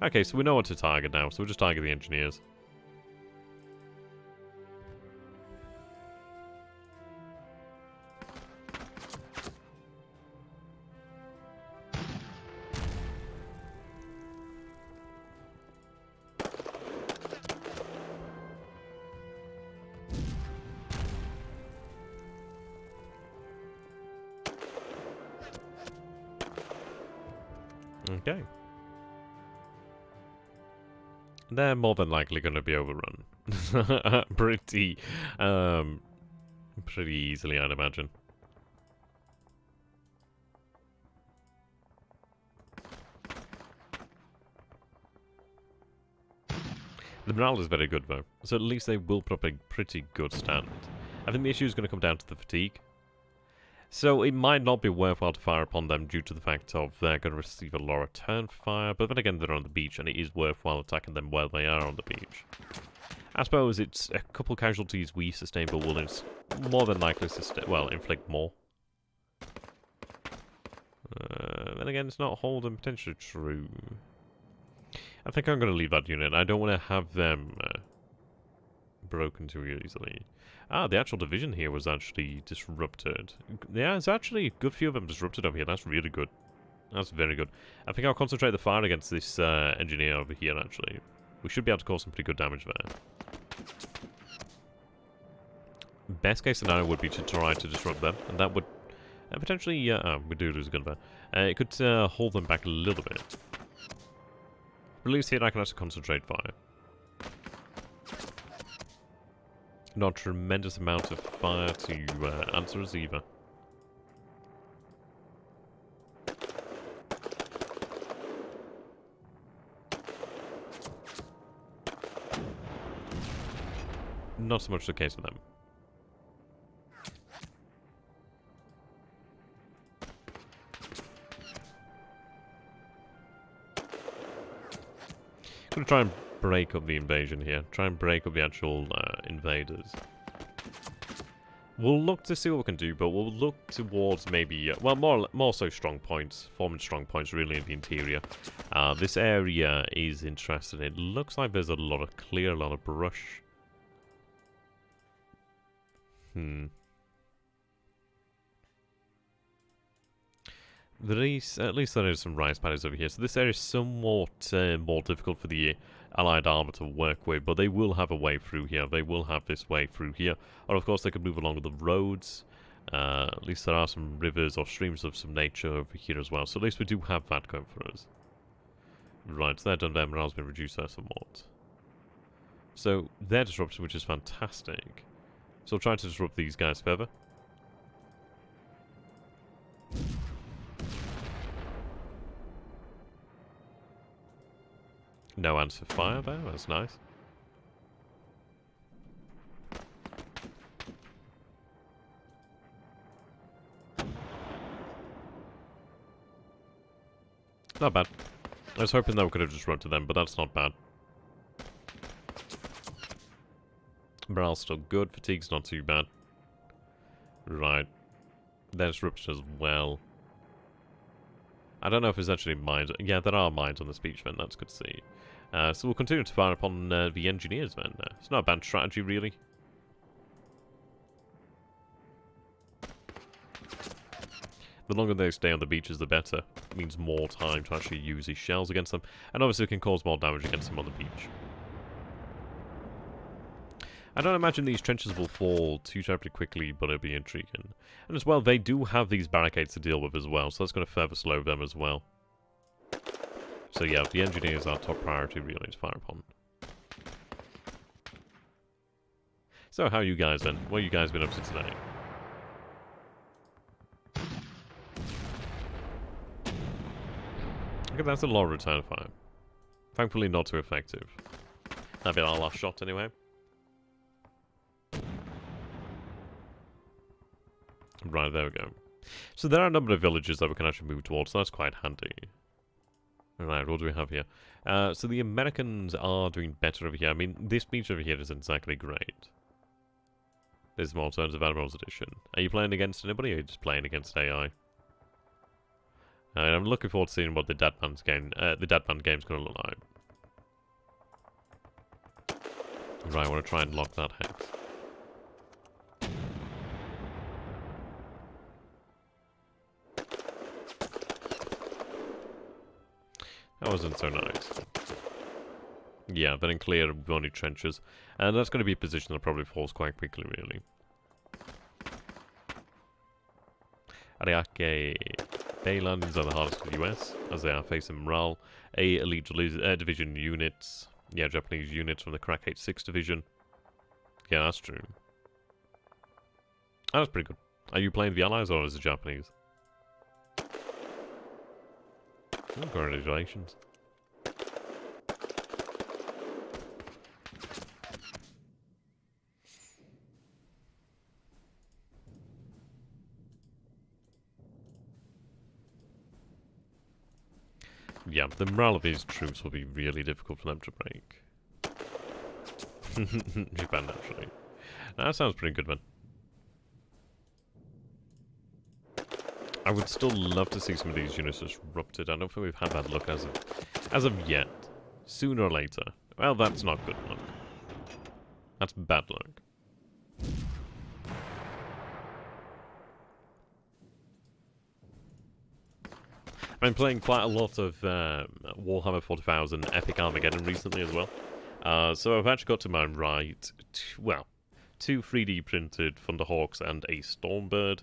Okay, so we know what to target now, so we'll just target the engineers. Okay. They're more than likely going to be overrun. pretty easily, I'd imagine. The morale is very good, though, so at least they will put up a pretty good stand. I think the issue is going to come down to the fatigue. So it might not be worthwhile to fire upon them due to the fact of they're going to receive a lot of return fire, but then again they're on the beach and it is worthwhile attacking them while they are on the beach. I suppose it's a couple casualties we sustain, but will more than likely inflict more. Then again, it's not holding potentially true. I think I'm going to leave that unit. I don't want to have them broken too easily. Ah, the actual division here was actually disrupted. Yeah, there's actually a good few of them disrupted over here. That's really good. That's very good. I think I'll concentrate the fire against this engineer over here, actually. We should be able to cause some pretty good damage there. Best case scenario would be to try to disrupt them, and that would potentially... we do lose a gun there. It could hold them back a little bit. But at least here I can actually concentrate fire. Not a tremendous amount of fire to answer us either. Not so much the case with them. I'm gonna try and break up the invasion here. Try and break up the actual invaders. We'll look to see what we can do, but we'll look towards maybe, well, more so strong points, forming strong points really in the interior. This area is interesting. It looks like there's a lot of brush. There is, at least there is some rice paddies over here. So this area is somewhat more difficult for the Allied armor to work with, but they will have a way through here. They will have this way through here. Or of course they could move along the roads. At least there are some rivers or streams of some nature over here as well. So at least we do have that going for us. Right, so they're done there. Morale's been reduced there somewhat. So their disruption, which is fantastic. So we'll try to disrupt these guys further. No answer fire there, that's nice. Not bad. I was hoping that we could have disrupted them, but that's not bad. Morale's still good, fatigue's not too bad. Right. There's disruption as well. I don't know if there's actually mines. Yeah, there are mines on the speech vent, that's good to see. So we'll continue to fire upon the engineers then. It's not a bad strategy, really. The longer they stay on the beaches, the better. It means more time to actually use these shells against them. And obviously it can cause more damage against them on the beach. I don't imagine these trenches will fall too terribly quickly, but it'll be intriguing. And as well, they do have these barricades to deal with as well, so that's going to further slow them as well. So yeah, the engineers are top priority really to fire upon. So how are you guys then? What have you guys been up to today? Okay, that's a lot of return fire. Thankfully not too effective. That'll be our last shot anyway. Right, there we go. So there are a number of villages that we can actually move towards, so that's quite handy. Alright, what do we have here? So the Americans are doing better over here. I mean, this beach over here isn't exactly great. There's more turns of Admiral's Edition. Are you playing against anybody, or are you just playing against AI? I'm looking forward to seeing what the Deadband game's going to look like. Right, I want to try and lock that hex. That wasn't so nice. Yeah, then in clear with only trenches. And that's going to be a position that probably falls quite quickly, really. Ariake Bay landings are the hardest for the US, as they are facing morale. Elite division units. Yeah, Japanese units from the Crack 86 division. Yeah, that's true. That's pretty good. Are you playing the Allies or is it Japanese? Oh, congratulations. Yeah, the morale of these troops will be really difficult for them to break. Japan, actually. That sounds pretty good, man. I would still love to see some of these units disrupted. I don't think we've had that luck as of yet. Sooner or later. Well, that's not good luck. That's bad luck. I've been playing quite a lot of Warhammer 40,000 Epic Armageddon recently as well. So I've actually got to my right, two 3D printed Thunderhawks and a Stormbird.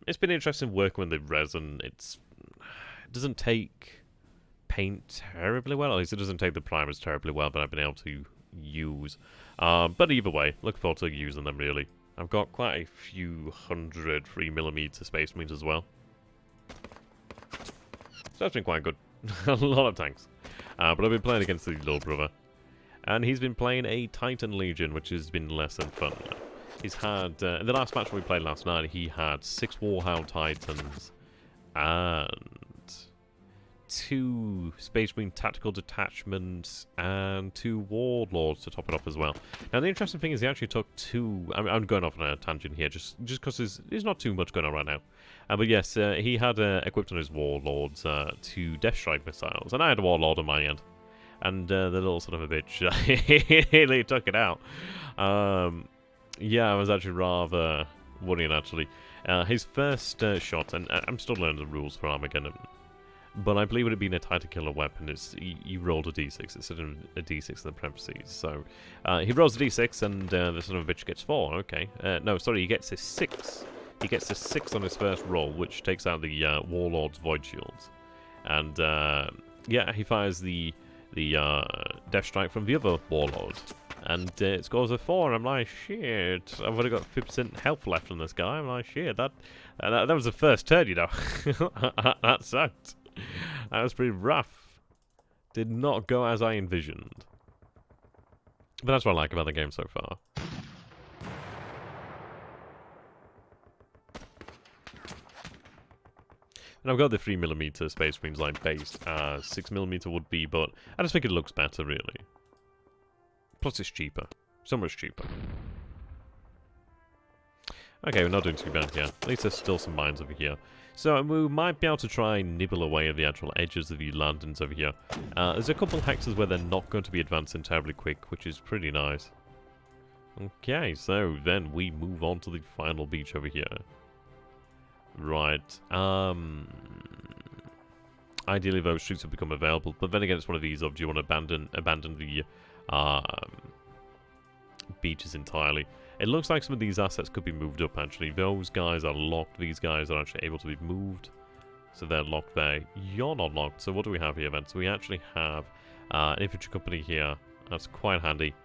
It's been interesting working with the resin. It doesn't take paint terribly well. At least it doesn't take the primers terribly well that I've been able to use. But either way, look forward to using them really. I've got quite a few hundred 3mm Space Marines as well. So that's been quite good. A lot of tanks. But I've been playing against the little brother. And he's been playing a Titan Legion, which has been less than fun. He's had, in the last match we played last night, he had 6 Warhound Titans and 2 Space Marine Tactical Detachments and 2 Warlords to top it off as well. Now the interesting thing is he actually took 2, I'm going off on a tangent here just because there's not too much going on right now. But yes, he had equipped on his Warlords 2 Death Strike missiles, and I had a Warlord on my end. And the little son of a bitch, he took it out. Yeah, I was actually rather worrying, actually. His first shot, and I'm still learning the rules for Armageddon, but I believe it would have been a tighter killer weapon. He rolled a d6 instead of a d6 in the parentheses. So he rolls a d6, and the son of a bitch gets 4. Okay. No, sorry, he gets a 6. He gets a 6 on his first roll, which takes out the Warlord's Void Shields. And, yeah, he fires the Death Strike from the other Warlord. And it scores a 4, and I'm like, shit, I've only got 50% health left on this guy. I'm like, shit, that was the first turn, you know. That sucked. That was pretty rough. Did not go as I envisioned. But that's what I like about the game so far. And I've got the 3mm Space Marines line based as 6mm would be, but I just think it looks better, really. Plus it's cheaper. So much cheaper. Okay, we're not doing too bad here. At least there's still some mines over here. So we might be able to try and nibble away at the actual edges of the landings over here. There's a couple hexes where they're not going to be advancing terribly quick, which is pretty nice. Okay, so then we move on to the final beach over here. Right. Ideally those streets will become available, but then again it's one of these of, do you want to abandon the beaches entirely? It looks like some of these assets could be moved up, actually. Those guys are locked. These guys are actually able to be moved. So they're locked there. You're not locked. So what do we have here, then? So we actually have an infantry company here. That's quite handy.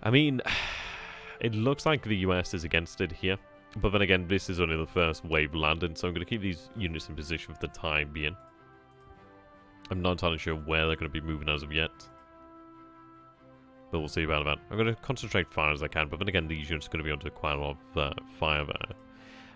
I mean, it looks like the US is against it here. But then again, this is only the first wave landing, so I'm going to keep these units in position for the time being. I'm not entirely sure where they're going to be moving as of yet. But we'll see about that. I'm going to concentrate fire as I can, but then again, these units are going to be under quite a lot of fire there.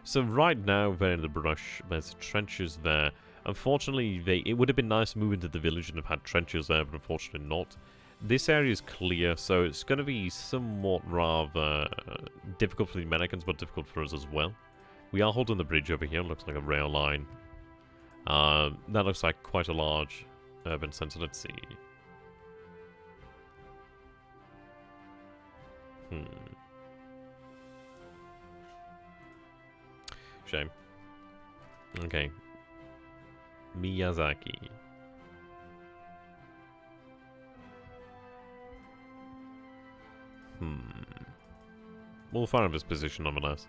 So right now, they're in the brush. There's trenches there. Unfortunately, it would have been nice to move into the village and have had trenches there, but unfortunately not. This area is clear, so it's going to be somewhat rather difficult for the Americans, but difficult for us as well. We are holding the bridge over here. It looks like a rail line. That looks like quite a large urban centre. Let's see. Shame. Okay. Miyazaki. We'll find this position nonetheless.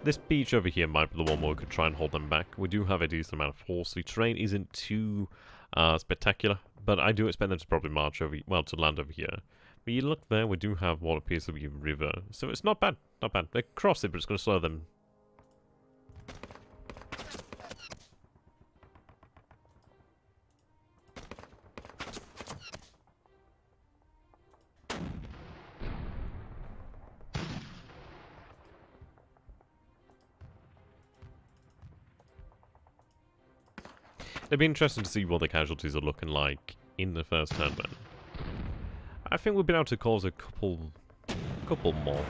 This beach over here might be the one where we could try and hold them back. We do have a decent amount of force. The terrain isn't too spectacular, but I do expect them to probably march over, well, to land over here. But you look there, we do have what appears to be a river, so it's not bad, not bad. They cross it, but it's going to slow them. It'd be interesting to see what the casualties are looking like in the first turn then. I think we've been able to cause a couple more.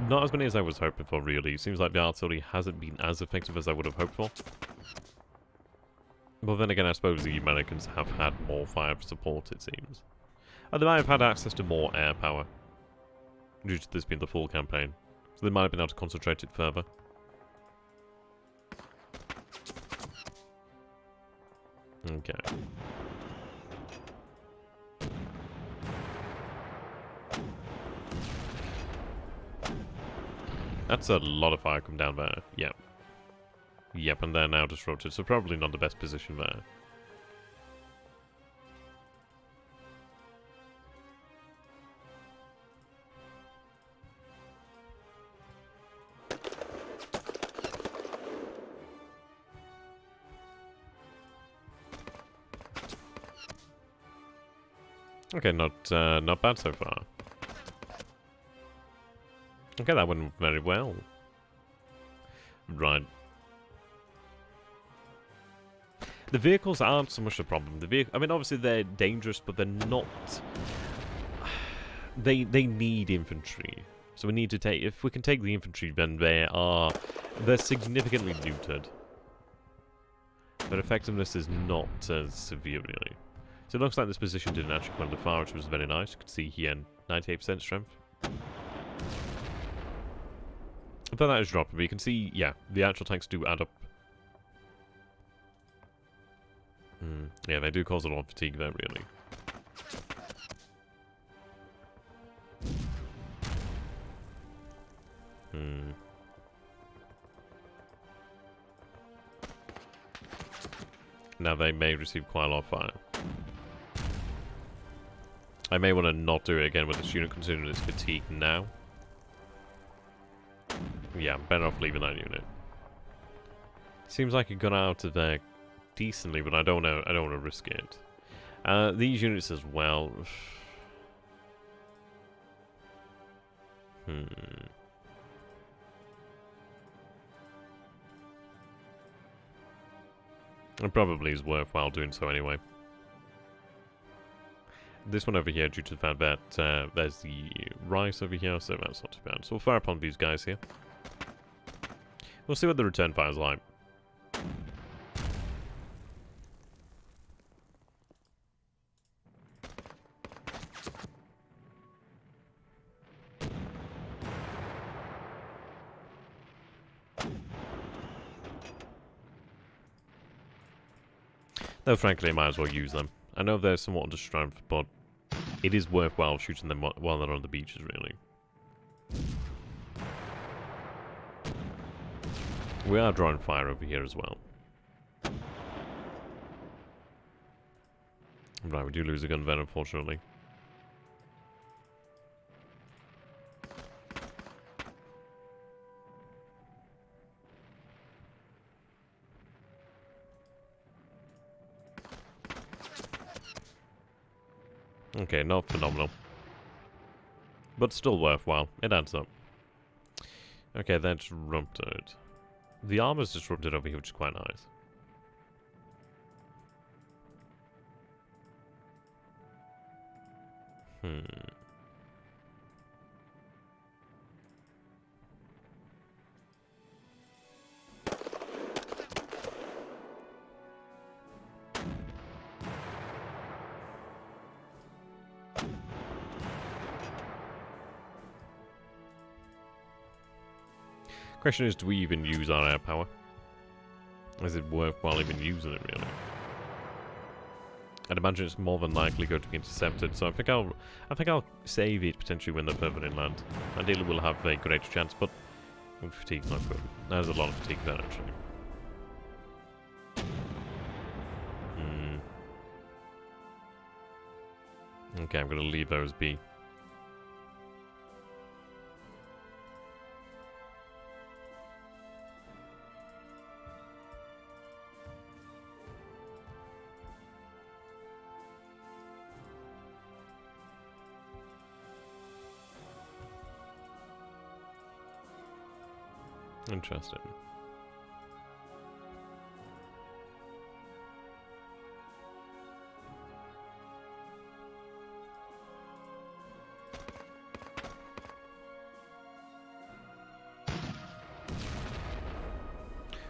Not as many as I was hoping for, really. It seems like the artillery hasn't been as effective as I would have hoped for. But then again, I suppose the Americans have had more fire support, it seems. They might have had access to more air power, due to this being the full campaign. So they might have been able to concentrate it further. Okay. That's a lot of fire come down there. Yep. Yep, and they're now disrupted, so probably not the best position there. Okay, not bad so far. Okay, that went very well. Right. The vehicles aren't so much a problem. I mean, obviously they're dangerous, but they're not. They need infantry, so we need to take. If we can take the infantry, then they're significantly neutered. Their effectiveness is not as severe, really. So it looks like this position didn't actually come under fire, which was very nice. You can see here 98% strength. But that is dropping, but you can see, yeah, the actual tanks do add up. Yeah, they do cause a lot of fatigue there, really. Now they may receive quite a lot of fire. I may want to not do it again with this unit, considering its fatigue now. Yeah, I'm better off leaving that unit. Seems like it got out of there decently, but I don't know. I don't want to risk it. These units as well. It probably is worthwhile doing so anyway. This one over here, due to the fact that there's the rice over here, so that's not too bad. So we'll fire upon these guys here. We'll see what the return fire's like. Though frankly, I might as well use them. I know they're somewhat under strength, but it is worthwhile shooting them while they're on the beaches, really. We are drawing fire over here as well. Right, we do lose a gun then, unfortunately. Okay, not phenomenal. But still worthwhile. It adds up. Okay, that's disrupted. The armor's disrupted over here, which is quite nice. Question is, do we even use our air power? Is it worthwhile even using it, really? I'd imagine it's more than likely going to be intercepted, so I think I'll save it potentially when they're further inland. Ideally, we'll have a greater chance, but fatigue's not good. There's a lot of fatigue there, actually. Okay, I'm going to leave those be. Interesting.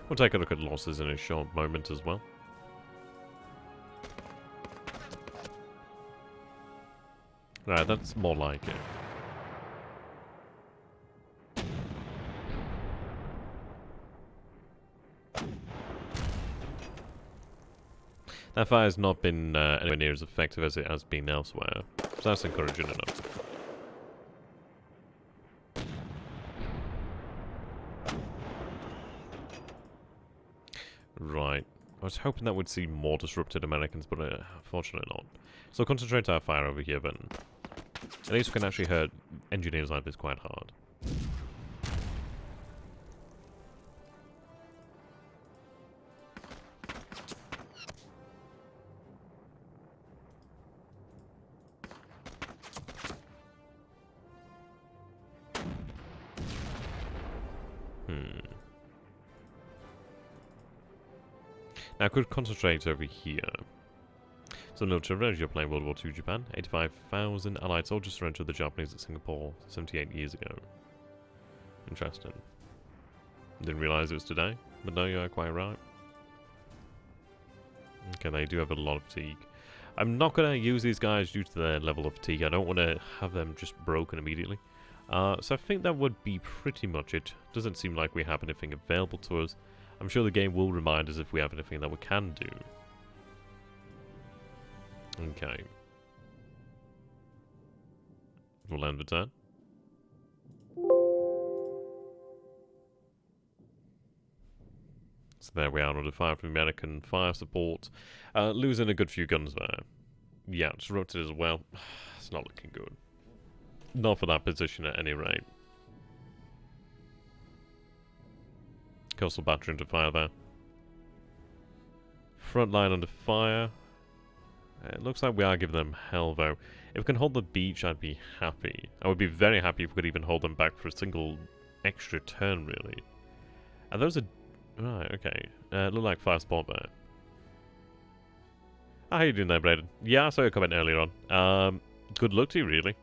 We'll take a look at losses in a short moment as well. Right, that's more like it. That fire has not been anywhere near as effective as it has been elsewhere, so that's encouraging enough. Right. I was hoping that would see more disrupted Americans, but unfortunately not. So concentrate our fire over here then. At least we can actually hurt engineers like this quite hard. Now I could concentrate over here. So military revenge, you're playing World War II Japan. 85,000 Allied soldiers surrendered the Japanese at Singapore 78 years ago. Interesting. Didn't realise it was today, but no, you're quite right. Okay, they do have a lot of fatigue. I'm not going to use these guys due to their level of fatigue. I don't want to have them just broken immediately. So I think that would be pretty much it. Doesn't seem like we have anything available to us. I'm sure the game will remind us if we have anything that we can do. Okay. We'll end the turn. So there we are, under fire from American fire support. Losing a good few guns there. Yeah, disrupted as well. It's not looking good. Not for that position at any rate. Coastal battery under fire there. Front line under fire. It looks like we are giving them hell though. If we can hold the beach, I'd be happy. I would be very happy if we could even hold them back for a single extra turn, really. And those are... Right, okay. Look like fire spot there. How are you doing there, Braden? Yeah, I saw your comment earlier on. Good luck to you, really.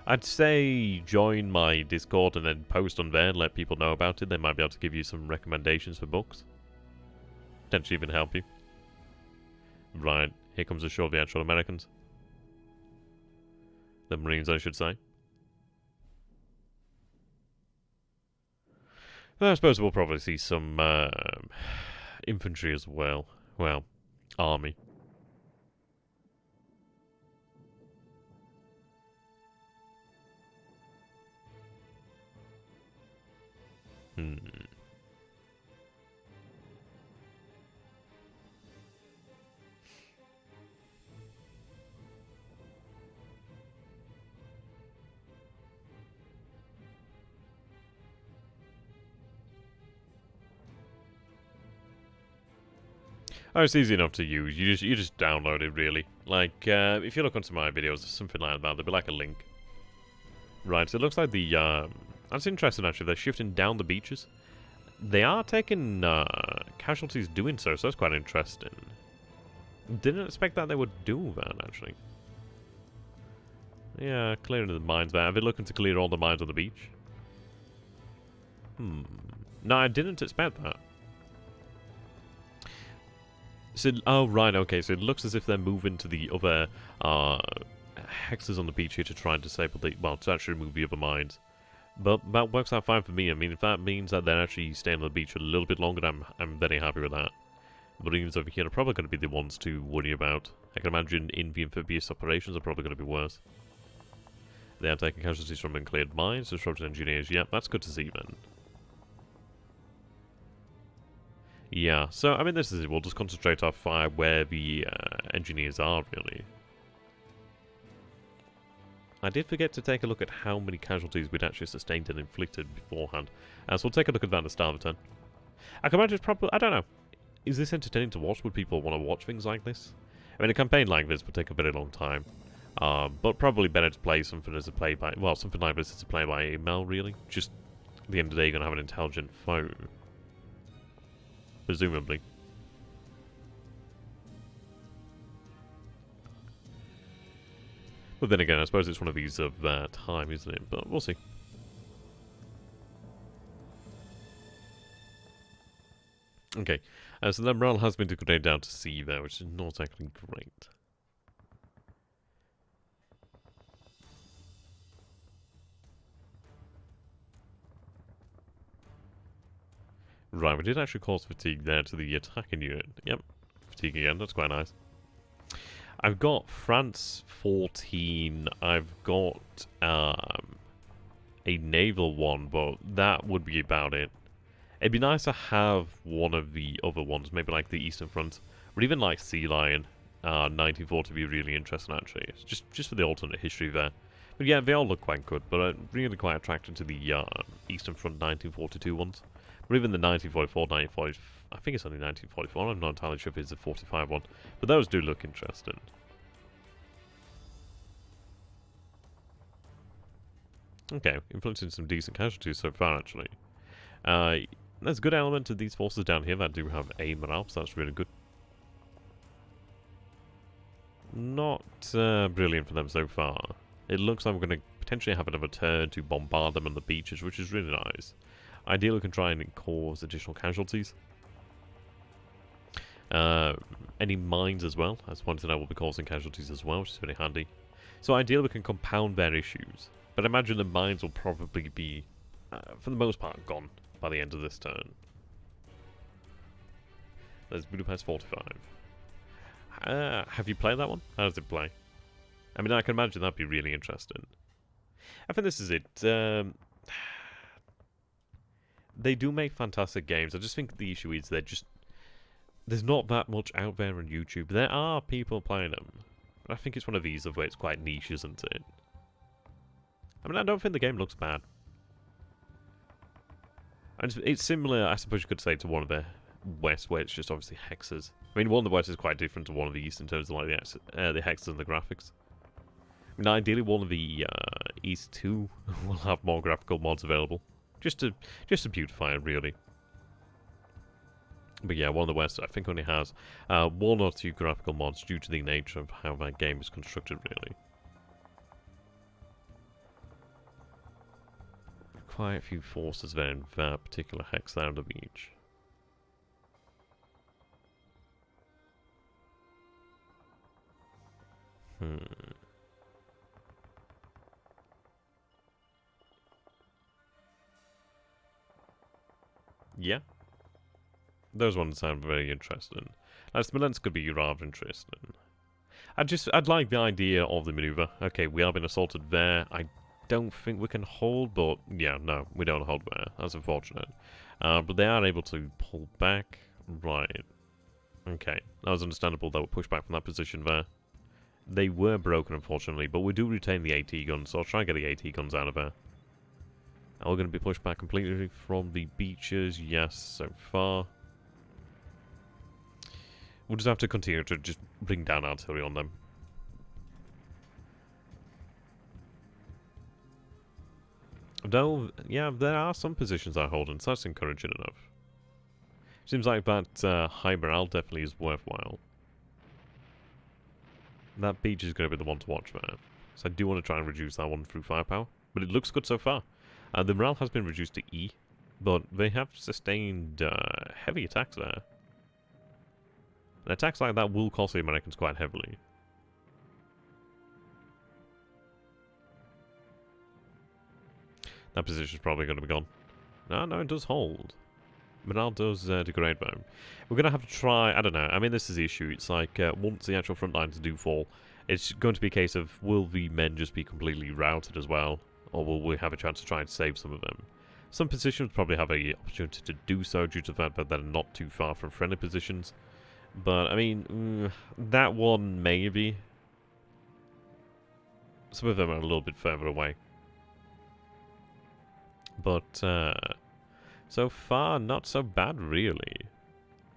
I'd say join my Discord and then post on there and let people know about it. They might be able to give you some recommendations for books. Potentially even help you. Right, here comes the show of the actual Americans. The Marines, I should say. I suppose we'll probably see some infantry as well. Well, army. Oh, it's easy enough to use. You just download it, really. Like, if you look onto my videos, something like that, there'll be like a link. Right, so it looks like the, that's interesting, actually. They're shifting down the beaches. They are taking, casualties doing so that's quite interesting. Didn't expect that they would do that, actually. Yeah, clearing the mines there. Are they looking to clear all the mines on the beach? No, I didn't expect that. So, oh, right, okay, so it looks as if they're moving to the other hexes on the beach here to try and disable the, well, to actually remove the other mines. But that works out fine for me. I mean, if that means that they're actually staying on the beach a little bit longer, I'm very happy with that. Marines over here are probably going to be the ones to worry about. I can imagine in the amphibious operations are probably going to be worse. They are taking casualties from uncleared mines, disrupted engineers. Yep, that's good to see then. Yeah, so, I mean, this is it. We'll just concentrate our fire where the engineers are, really. I did forget to take a look at how many casualties we'd actually sustained and inflicted beforehand. So we'll take a look at that at the start of the turn. I can imagine it's probably... I don't know. Is this entertaining to watch? Would people want to watch things like this? I mean, a campaign like this would take a very long time. But probably better to play something as a play by... Well, something like this is to play by email, really. Just, at the end of the day, you're going to have an intelligent phone. Presumably. But then again, I suppose it's one of these of time, isn't it? But we'll see. Okay, so the morale has been degraded down to C there, which is not actually great. Right, we did actually cause fatigue there to the attacking unit. Yep, fatigue again, that's quite nice. I've got France 14, I've got a naval one, but that would be about it. It'd be nice to have one of the other ones, maybe like the Eastern Front, or even like Sea Lion 1940 would be really interesting actually. It's just for the alternate history there. But yeah, they all look quite good, but I'm really quite attracted to the Eastern Front 1942 ones. Or even the 1944, 1940, I think it's only 1944, I'm not entirely sure if it's the 45 one. But those do look interesting. Okay, influencing some decent casualties so far actually. There's a good element to these forces down here that do have a morale, so that's really good. Not brilliant for them so far. It looks like we're going to potentially have another turn to bombard them on the beaches, which is really nice. Ideally, we can try and cause additional casualties. Any mines as well, as pointed out, will be causing casualties as well, which is very handy. So ideally we can compound their issues, but I imagine the mines will probably be, for the most part, gone by the end of this turn. There's Budapest 45. Have you played that one? How does it play? I mean, I can imagine that'd be really interesting. I think this is it. They do make fantastic games. I just think the issue is there's not that much out there on YouTube. There are people playing them, but I think it's one of these of where it's quite niche, isn't it? I mean, I don't think the game looks bad. And it's similar, I suppose you could say, to one of the West, where it's just obviously hexes. I mean, one of the West is quite different to one of the East in terms of like the hexes and the graphics. I mean, ideally, one of the East 2 will have more graphical mods available, just to beautify it, really. But yeah, one of the West, I think, only has 1 or 2 graphical mods due to the nature of how that game is constructed, really. Quite a few forces there in that particular hex there on the beach. Yeah. Those ones sound very interesting. Smolensk could be rather interesting. I'd like the idea of the maneuver. Okay, we are being assaulted there. I don't think we can hold, but yeah, no, we don't hold there. That's unfortunate. But they are able to pull back. Right. Okay, that was understandable. They were pushed back from that position there. They were broken, unfortunately, but we do retain the AT guns, so I'll try and get the AT guns out of there. Are we going to be pushed back completely from the beaches? Yes, so far. We'll just have to continue to just bring down artillery on them. Though, yeah, there are some positions I hold, and so that's encouraging enough. Seems like that high morale definitely is worthwhile. That beach is going to be the one to watch there. So I do want to try and reduce that one through firepower. But it looks good so far. The morale has been reduced to E, but they have sustained heavy attacks there. And attacks like that will cost the Americans quite heavily. That position is probably going to be gone. No, it does hold. Morale does degrade though. We're going to have to try, I don't know, I mean this is the issue. It's like once the actual front lines do fall, it's going to be a case of will the men just be completely routed as well? Or will we have a chance to try and save some of them? Some positions probably have an opportunity to do so due to the fact that they're not too far from friendly positions. But, I mean, that one maybe. Some of them are a little bit further away. But, so far, not so bad, really.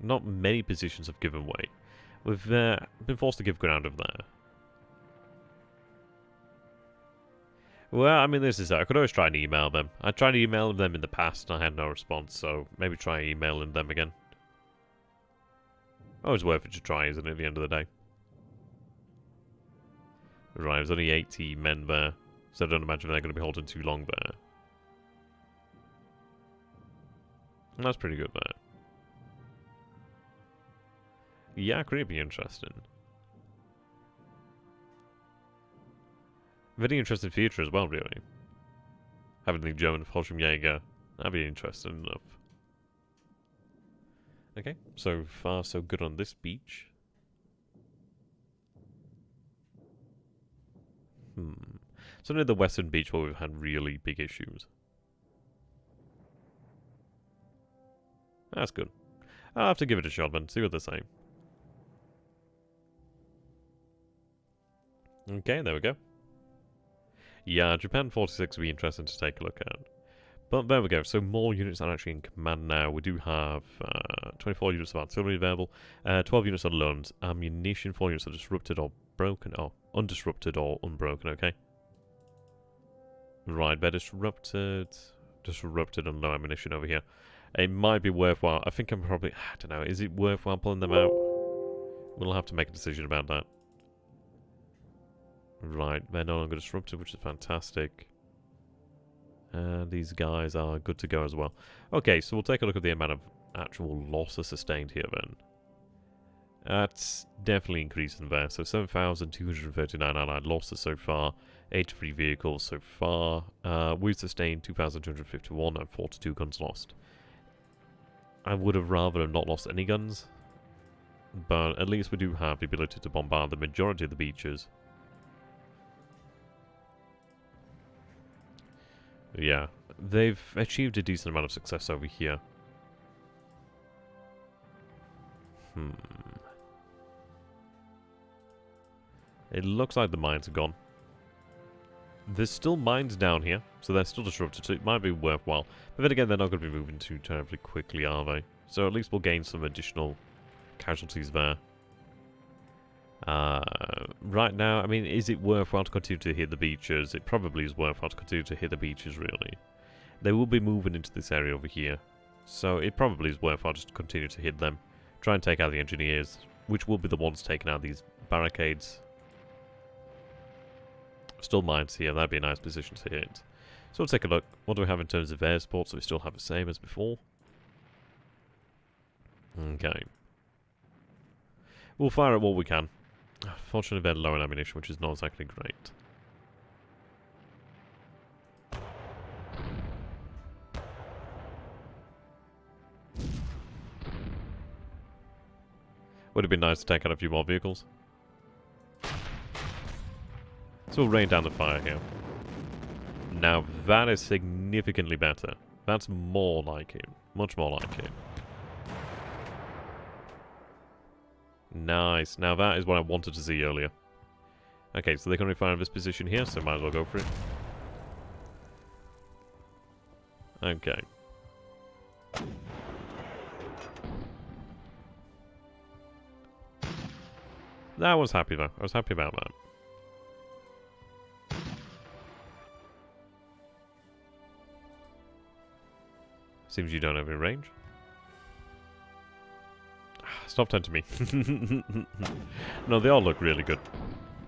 Not many positions have given way. We've been forced to give ground over there. Well, I mean, this is it. I could always try and email them. I tried to email them in the past and I had no response, so maybe try emailing them again. Always worth it to try, isn't it, at the end of the day? Right, there's only 80 men there, so I don't imagine they're going to be holding too long there. That's pretty good there. Yeah, could be interesting. Very interesting future as well, really. Having the German Fallschirmjäger, that'd be interesting enough. Okay, so far so good on this beach. So near the western beach where we've had really big issues. That's good. I'll have to give it a shot then, see what they say. Okay, there we go. Yeah, Japan 46 would be interesting to take a look at. But there we go, so more units are actually in command now. We do have 24 units of artillery available, 12 units of loans, ammunition, 4 units are disrupted or broken, or undisrupted or unbroken, okay? Right, they're disrupted and low ammunition over here. It might be worthwhile, I think I'm probably, I don't know, is it worthwhile pulling them out? We'll have to make a decision about that. Right, they're no longer disrupted, which is fantastic. And these guys are good to go as well. Okay, so we'll take a look at the amount of actual losses sustained here then. That's definitely increasing there. So 7,239 allied losses so far. 83 vehicles so far. We've sustained 2,251 and 42 guns lost. I would have rather have not lost any guns. But at least we do have the ability to bombard the majority of the beaches. Yeah, they've achieved a decent amount of success over here. It looks like the mines are gone. There's still mines down here, so they're still disrupted, so it might be worthwhile. But then again, they're not going to be moving too terribly quickly, are they? So at least we'll gain some additional casualties there. Right now, I mean, is it worthwhile to continue to hit the beaches? It probably is worthwhile to continue to hit the beaches, really. They will be moving into this area over here, so it probably is worthwhile just to continue to hit them. Try and take out the engineers, which will be the ones taking out these barricades. Still mines here, that'd be a nice position to hit. So we'll take a look. What do we have in terms of air support? So we still have the same as before. Okay. We'll fire at what we can. Fortunately, they're low on ammunition, which is not exactly great. Would have been nice to take out a few more vehicles. So we'll rain down the fire here. Now that is significantly better. That's more like it. Much more like it. Nice. Now that is what I wanted to see earlier. Okay, so they can only fire in this position here, so might as well go for it. Okay. I was happy though. I was happy about that. Seems you don't have any range. Stop tempting me. No, they all look really good.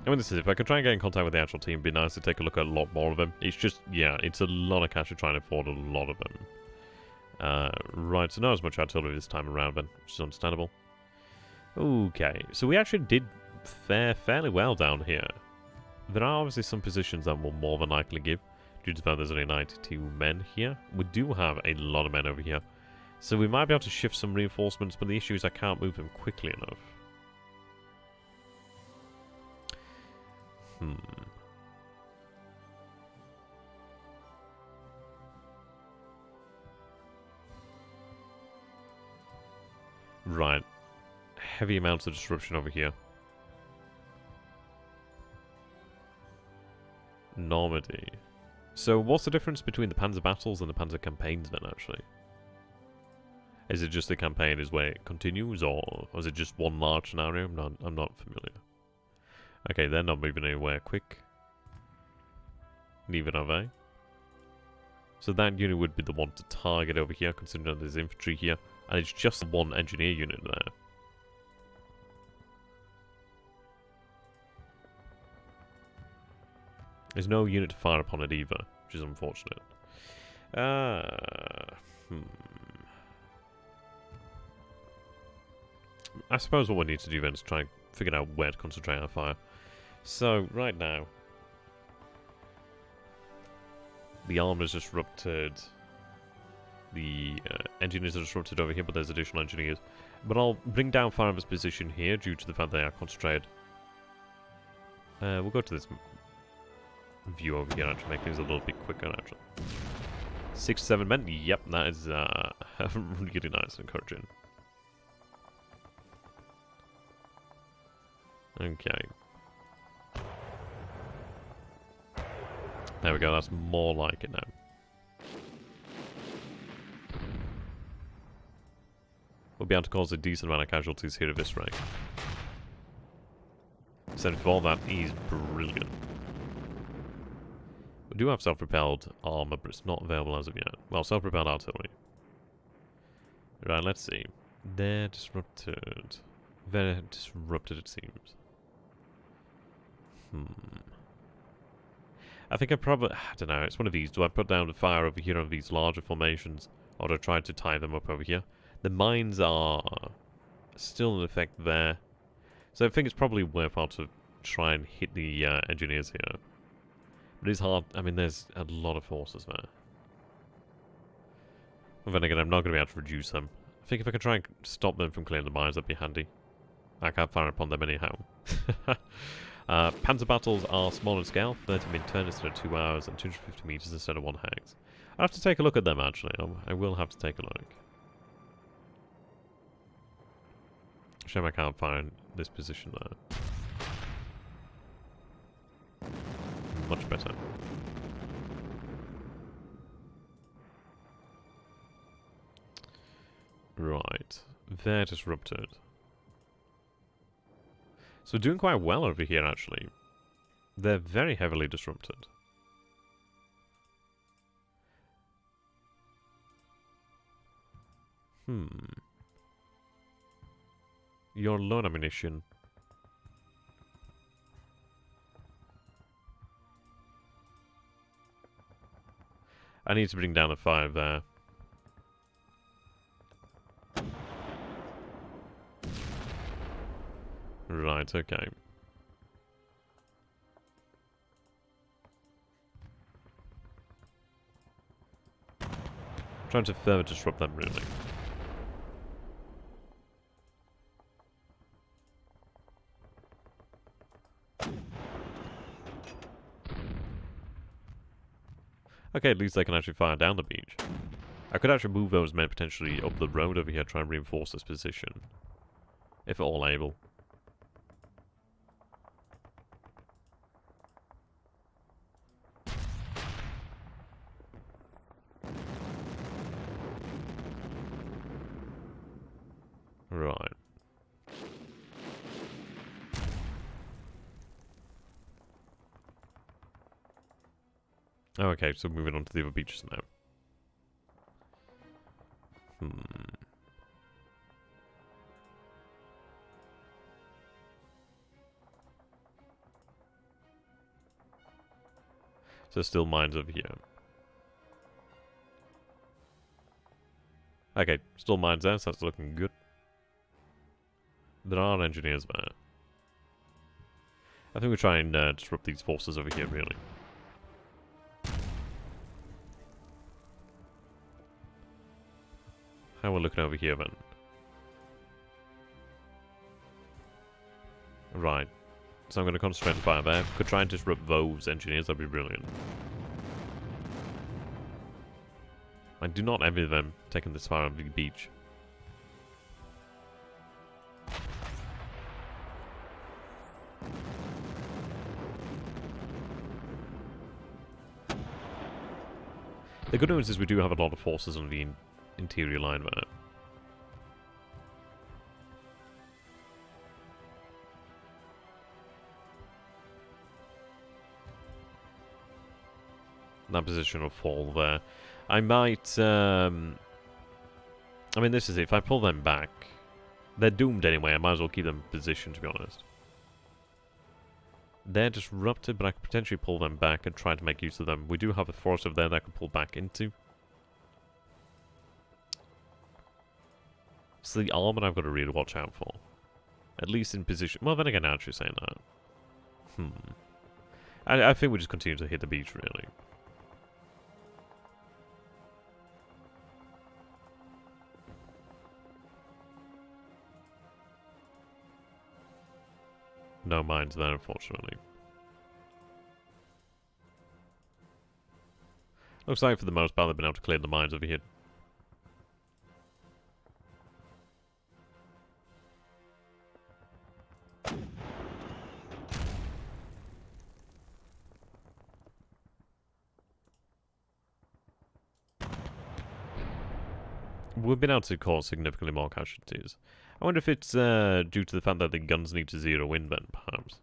I mean, this is if I could try and get in contact with the actual team, it'd be nice to take a look at a lot more of them. It's just, yeah, it's a lot of cash to try and afford a lot of them. Right, so not as much artillery this time around then, which is understandable. Okay, so we actually did fare fairly well down here. There are obviously some positions that will more than likely give, due to the fact there's only 92 men here. We do have a lot of men over here. So we might be able to shift some reinforcements, but the issue is I can't move them quickly enough. Right. Heavy amounts of disruption over here. Normandy. So what's the difference between the Panzer battles and the Panzer campaigns then, actually? Is it just the campaign is where it continues, or is it just one large scenario? I'm not familiar. Okay, they're not moving anywhere quick. Neither are they. So that unit would be the one to target over here, considering there's infantry here, and it's just one engineer unit there. There's no unit to fire upon it either, which is unfortunate. I suppose what we need to do then is try and figure out where to concentrate our fire. So, right now, the armor is disrupted. The engineers are disrupted over here, but there's additional engineers. But I'll bring down fire on this position here due to the fact they are concentrated. We'll go to this view over here, actually, make things a little bit quicker, actually. 6 to 7 men? Yep, that is really nice and encouraging. Okay. There we go, that's more like it now. We'll be able to cause a decent amount of casualties here at this rate. 74, that is brilliant. We do have self-propelled armor, but it's not available as of yet. Well, self-propelled artillery. Right, let's see. They're disrupted. Very disrupted, it seems. I think I probably... I don't know, it's one of these. Do I put down the fire over here on these larger formations, or do I try to tie them up over here? The mines are still in effect there. So I think it's probably worthwhile to try and hit the engineers here. But it's hard. I mean, there's a lot of forces there. But then again, I'm not going to be able to reduce them. I think if I can try and stop them from clearing the mines, that'd be handy. I can't fire upon them anyhow. Panzer battles are small in scale, 30 min turn instead of 2 hours, and 250 meters instead of 1 hex. I have to take a look at them, actually. I will have to take a look. Shame I can't find this position there. Much better. Right. They're disrupted. So we're doing quite well over here, actually. They're very heavily disrupted. You're low on ammunition. I need to bring down the fire there. Right, okay. Trying to further disrupt them, really. Okay, at least they can actually fire down the beach. I could actually move those men potentially up the road over here, try and reinforce this position. If at all able. Right. Oh, okay, so moving on to the other beaches now. So still mines over here. Okay, still mines there, so that's looking good. There are engineers there. I think we try and disrupt these forces over here, really. How we're looking over here, then. Right. So I'm going to concentrate on fire there. If we could try and disrupt those engineers, that'd be brilliant. I do not envy them taking this far on the beach. The good news is we do have a lot of forces on the interior line there. That position will fall there. I might, I mean, this is it. If I pull them back, they're doomed anyway. I might as well keep them in position, to be honest. They're disrupted, but I could potentially pull them back and try to make use of them. We do have a force over there that I can pull back into. So the armor I've got to really watch out for. At least in position. Well, then again, I'm actually saying that. I think we just continue to hit the beach, really. No mines there, unfortunately. Looks like for the most part they've been able to clear the mines over here. We've been able to cause significantly more casualties. I wonder if it's due to the fact that the guns need to zero in then, perhaps.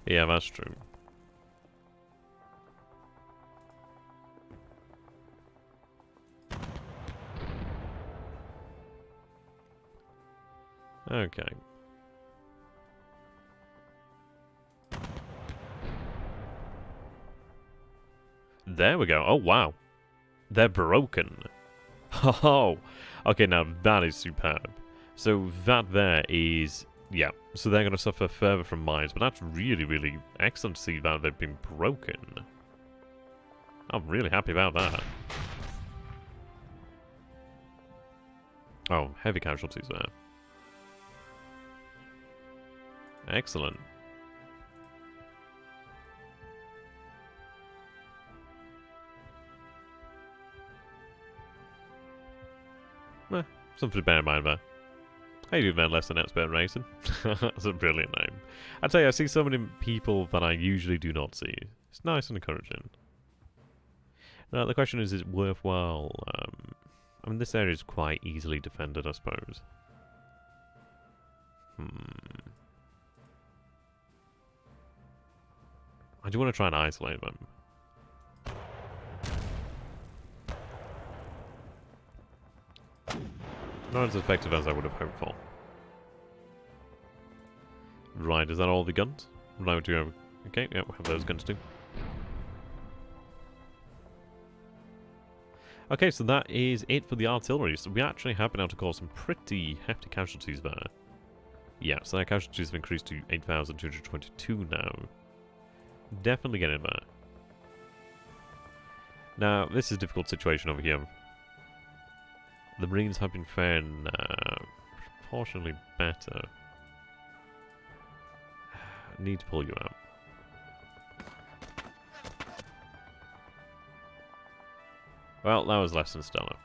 Yeah, that's true. Okay. There we go. Oh, wow. They're broken. Oh, okay, now that is superb. So that there is, yeah, so they're going to suffer further from mines, but that's really, really excellent to see that they've been broken. I'm really happy about that. Oh, heavy casualties there. Excellent. Something to bear in mind there. How you doing there, less than expert racing? That's a brilliant name. I tell you, I see so many people that I usually do not see. It's nice and encouraging. Now, the question is it worthwhile? I mean, this area is quite easily defended, I suppose. I do want to try and isolate them. Not as effective as I would have hoped for. Right, is that all the guns? No, do you have... Okay, yeah, we have those guns too. Okay, so that is it for the artillery. So we actually have been able to cause some pretty hefty casualties there. Yeah, so our casualties have increased to 8,222 now. Definitely getting there. Now, this is a difficult situation over here. The Marines have been faring proportionally better. I need to pull you out. Well, that was less than stellar.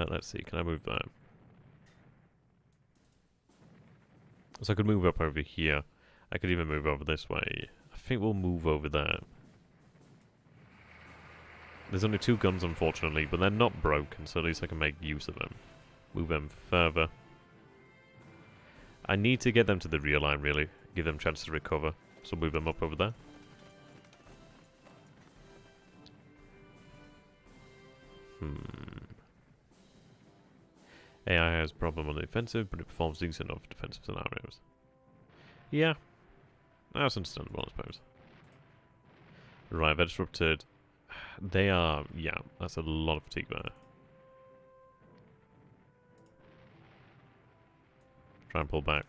Let's see, can I move that? So I could move up over here. I could even move over this way. I think we'll move over there. There's only 2 guns, unfortunately, but they're not broken, so at least I can make use of them. Move them further. I need to get them to the rear line, really. Give them a chance to recover. So move them up over there. AI has a problem on the offensive, but it performs decent enough defensive scenarios. Yeah. That's understandable, I suppose. Right, they're disrupted. They are... Yeah, that's a lot of fatigue there. Try and pull back.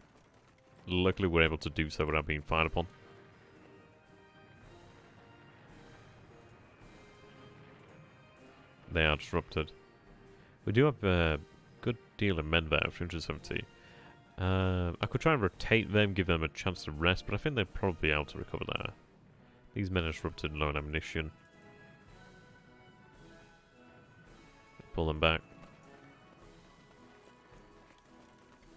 Luckily we're able to do so without being fired upon. They are disrupted. We do have a good deal of men there, 370. I could try and rotate them, give them a chance to rest, but I think they'd probably be able to recover there. These men are disrupted and low on ammunition. Pull them back.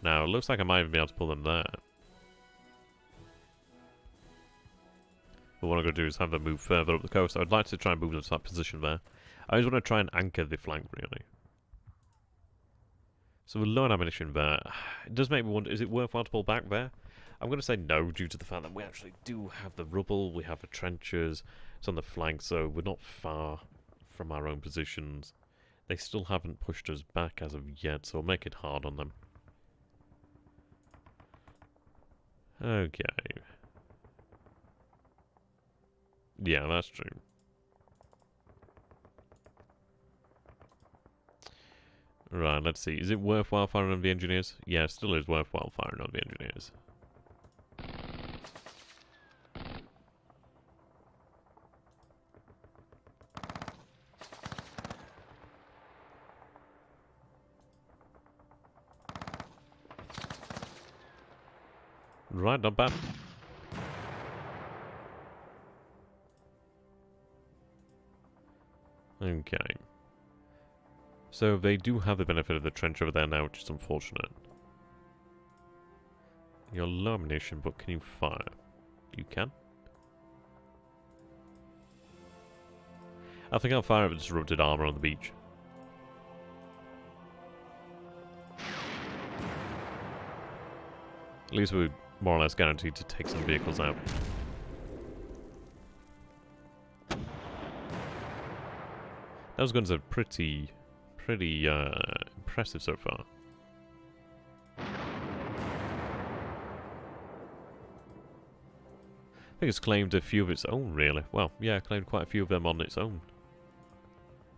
Now, it looks like I might even be able to pull them there. But what I'm going to do is have them move further up the coast. I would like to try and move them to that position there. I just want to try and anchor the flank, really. So we're low on ammunition there. It does make me wonder, is it worthwhile to pull back there? I'm going to say no, due to the fact that we actually do have the rubble, we have the trenches, it's on the flank, so we're not far from our own positions. They still haven't pushed us back as of yet, so we'll make it hard on them. Okay. Yeah, that's true. Right, let's see. Is it worthwhile firing on the engineers? Yeah, it still is worthwhile firing on the engineers. Right, not bad. Okay. So they do have the benefit of the trench over there now, which is unfortunate. You're low ammunition, but can you fire? You can. I think I'll fire up disrupted armor on the beach. At least we're more or less guaranteed to take some vehicles out. Those guns are pretty impressive so far. I think it's claimed a few of its own, really. Well, yeah, claimed quite a few of them on its own.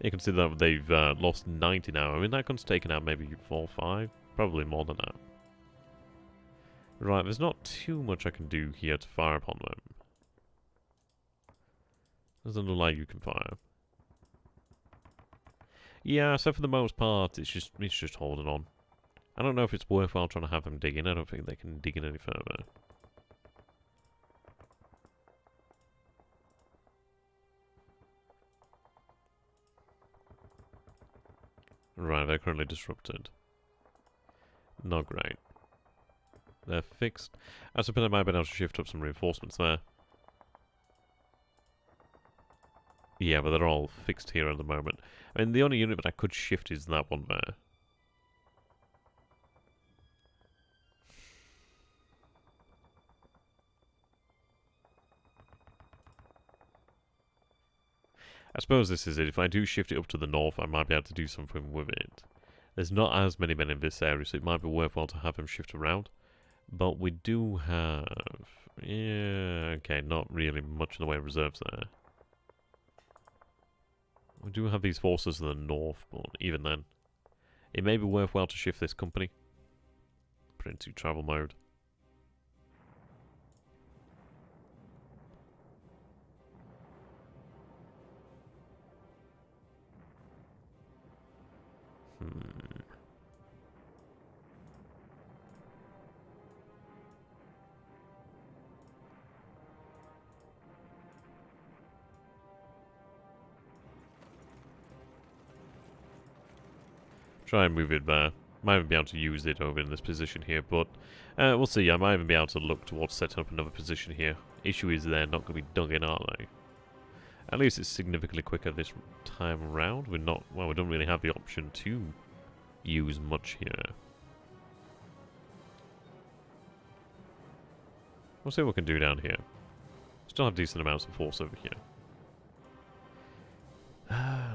You can see that they've lost 90 now. I mean, that gun's taken out maybe 4 or 5. Probably more than that. Right, there's not too much I can do here to fire upon them. Doesn't look like you can fire. Yeah, so for the most part, it's just holding on. I don't know if it's worthwhile trying to have them dig in. I don't think they can dig in any further. Right, they're currently disrupted. Not great. They're fixed. I suppose I might have been able to shift up some reinforcements there. Yeah, but they're all fixed here at the moment. I mean, the only unit that I could shift is that one there. I suppose this is it. If I do shift it up to the north, I might be able to do something with it. There's not as many men in this area, so it might be worthwhile to have them shift around. But we do have... Yeah, okay, not really much in the way of reserves there. We do have these forces in the north, but even then, it may be worthwhile to shift this company. Put it into travel mode. Try and move it there. Might even be able to use it over in this position here, but we'll see. I might even be able to look towards setting up another position here. Issue is they're not going to be dug in, are they? At least it's significantly quicker this time around. We're not, well, we don't really have the option to use much here. We'll see what we can do down here. Still have decent amounts of force over here.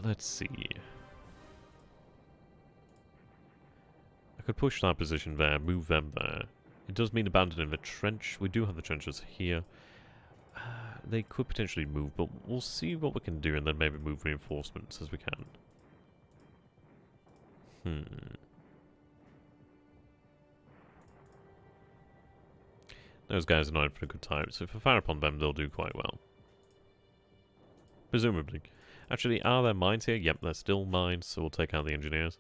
Let's see. I could push that position there, move them there. It does mean abandoning the trench. We do have the trenches here. They could potentially move, but we'll see what we can do and then maybe move reinforcements as we can. Those guys are not in for a good time, so if I fire upon them, they'll do quite well. Presumably. Actually, are there mines here? Yep, there's still mines, so we'll take out the engineers.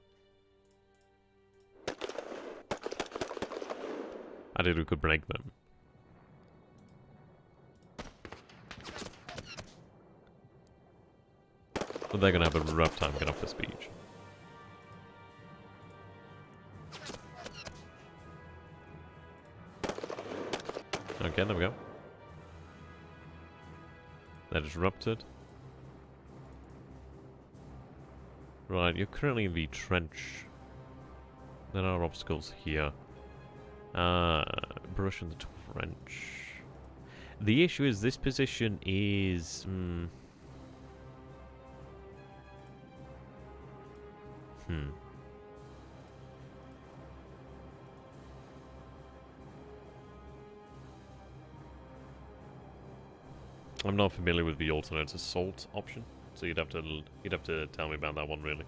I did, we could break them. But they're going to have a rough time getting off this beach. Okay, there we go. They're disrupted. Right, you're currently in the trench. There are obstacles here. Brush in the trench. The issue is this position is... I'm not familiar with the alternate assault option, so you'd have to tell me about that one, really.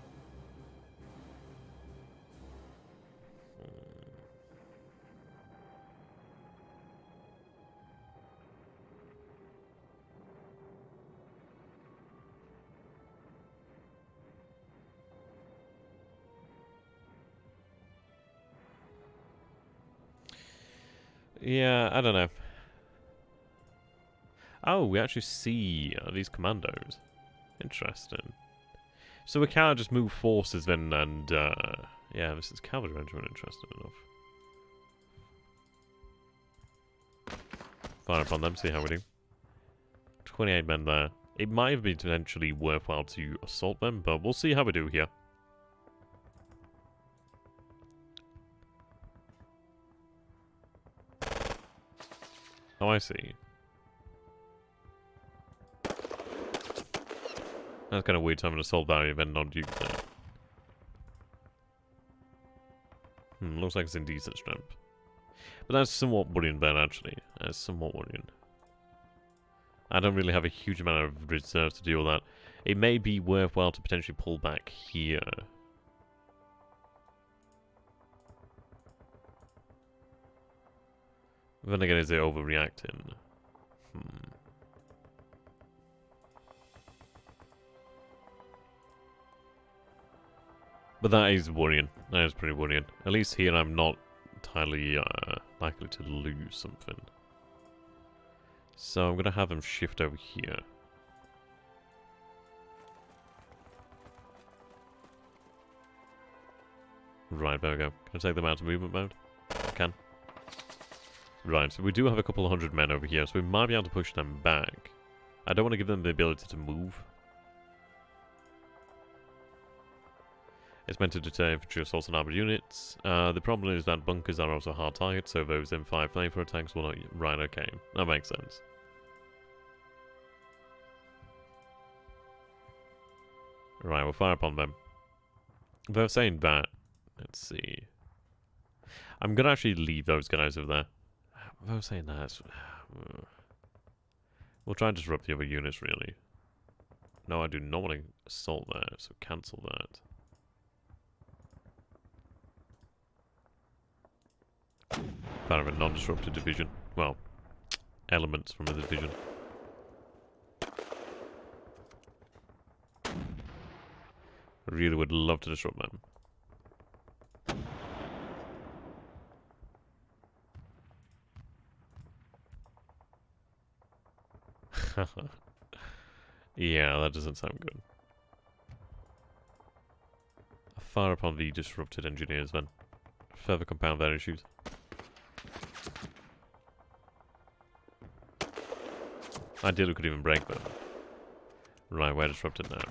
Yeah, I don't know. Oh, we actually see these commandos. Interesting. So we can't just move forces then and, yeah, this is cavalry regiment, interesting enough. Fire upon them, see how we do. 28 men there. It might have been potentially worthwhile to assault them, but we'll see how we do here. Oh, I see. That's kind of weird to have an assault value event not used there. Looks like it's in decent strength. But that's somewhat worrying then, actually. That's somewhat worrying. I don't really have a huge amount of reserves to deal with that. It may be worthwhile to potentially pull back here. Then again, is it overreacting? But that is worrying. That is pretty worrying. At least here I'm not entirely likely to lose something. So I'm going to have him shift over here. Right, there we go. Can I take them out of movement mode? I can. Right, so we do have a couple of hundred men over here, so we might be able to push them back. I don't want to give them the ability to move. It's meant to deter infantry assaults and armored units. The problem is that bunkers are also hard targets, so those M5 flamethrower attacks will not... Right, okay. That makes sense. Right, we'll fire upon them. They're saying that... Let's see. I'm going to actually leave those guys over there. They're saying that... We'll try and disrupt the other units, really. No, I do not want to assault there, so cancel that. Kind of a non-disrupted division. Well, elements from a division. I really would love to disrupt them. Yeah, that doesn't sound good. Fire upon the disrupted engineers then. Further compound their issues. Ideally we could even break them. Right, we're disrupted now.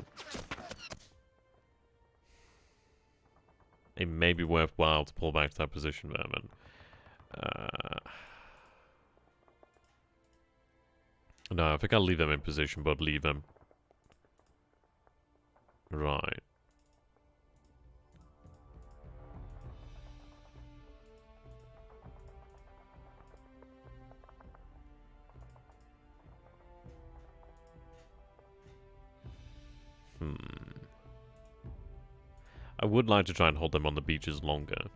It may be worthwhile to pull back to that position there, man. No, I think I'll leave them in position, but leave them. Right. I would like to try and hold them on the beaches longer.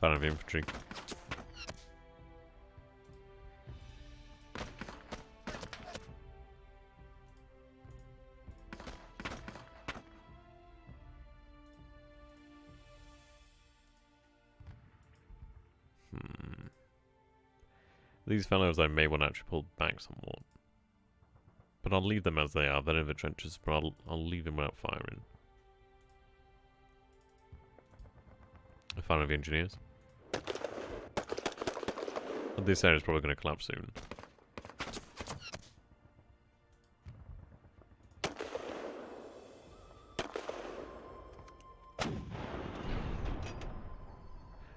Fan of infantry. These fellows I may want to actually pull back somewhat. But I'll leave them as they are. They're in the trenches, but I'll leave them without firing. A fan of the engineers. And this area is probably going to collapse soon.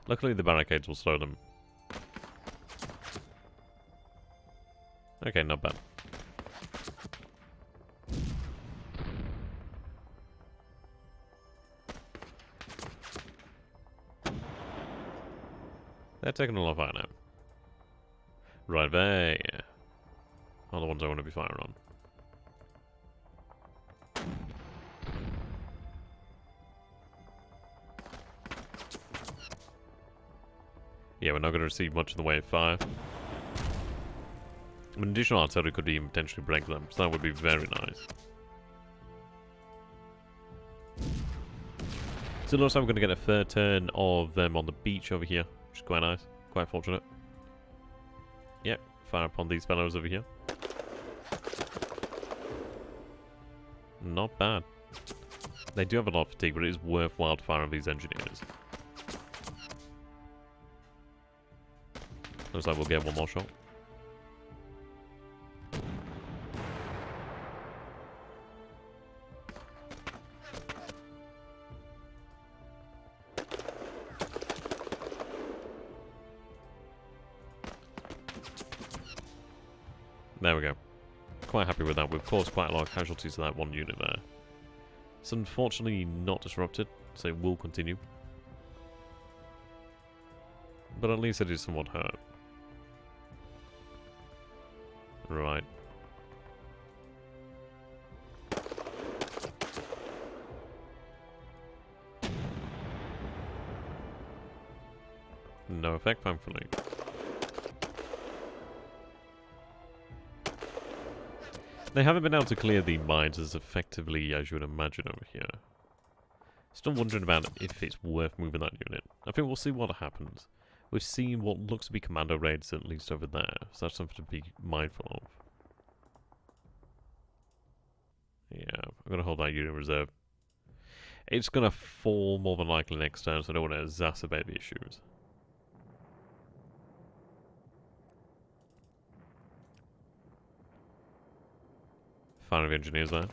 Luckily the barricades will slow them. Okay, not bad. They're taking a lot of fire now. Right there. Are the ones I want to be firing on. Yeah, we're not going to receive much in the way of fire. An additional artillery could even potentially break them, so that would be very nice. So it looks like we're going to get a third turn of them on the beach over here, which is quite nice, quite fortunate. Yep, fire upon these fellows over here. Not bad. They do have a lot of fatigue, but it is worthwhile to fire on these engineers. Looks like we'll get one more shot. There we go. Quite happy with that. We've caused quite a lot of casualties to that one unit there. It's unfortunately not disrupted, so it will continue. But at least it is somewhat hurt. Right. No effect, thankfully. They haven't been able to clear the mines as effectively as you would imagine over here. Still wondering about if it's worth moving that unit. I think we'll see what happens. We've seen what looks to be commando raids at least over there, so that's something to be mindful of. Yeah, I'm going to hold that unit in reserve. It's going to fall more than likely next turn, so I don't want to exacerbate the issues. Fine of engineers there.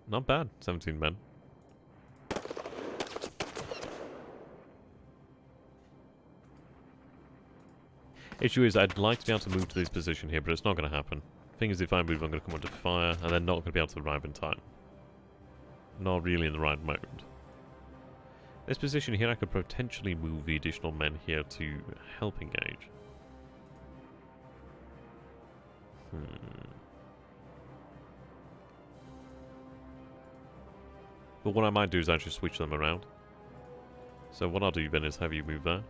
Not bad, 17 men. Issue is, I'd like to be able to move to this position here, but it's not going to happen. Thing is, if I move, I'm going to come under fire, and they're not going to be able to arrive in time. Not really in the right mode. This position here, I could potentially move the additional men here to help engage. But what I might do is actually switch them around. So what I'll do then is have you move there.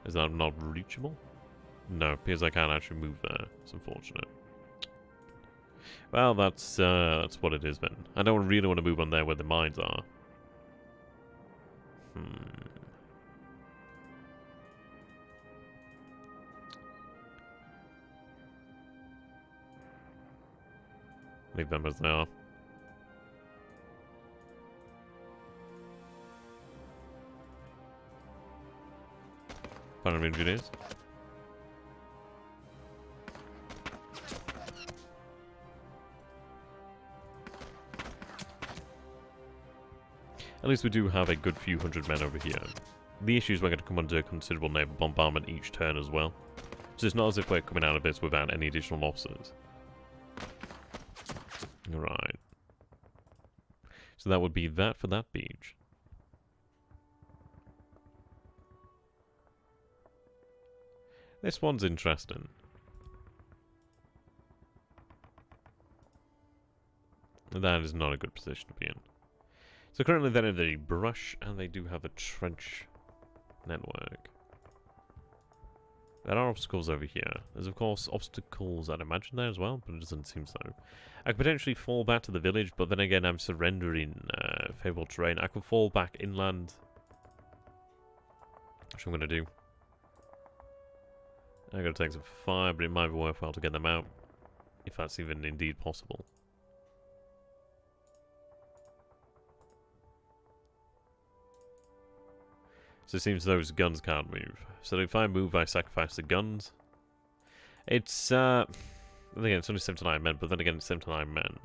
Is that not reachable? No, because I can't actually move there. It's unfortunate. Well, that's what it is then. I don't really want to move on there where the mines are. Leave them as they are. Fire engineers. At least we do have a good few hundred men over here. The issue is we're going to come under considerable naval bombardment each turn as well. So it's not as if we're coming out of this without any additional losses. Right. So that would be that for that beach. This one's interesting. That is not a good position to be in. So currently they're in the brush, and they do have a trench network. There are obstacles over here. There's of course obstacles I'd imagine there as well, but it doesn't seem so. I could potentially fall back to the village, but then again I'm surrendering favorable terrain. I could fall back inland. Which I'm going to do. I'm going to take some fire, but it might be worthwhile to get them out. If that's even indeed possible. So it seems those guns can't move. So if I move, I sacrifice the guns. It's, again, it's only 79 men, but then again, it's 79 men.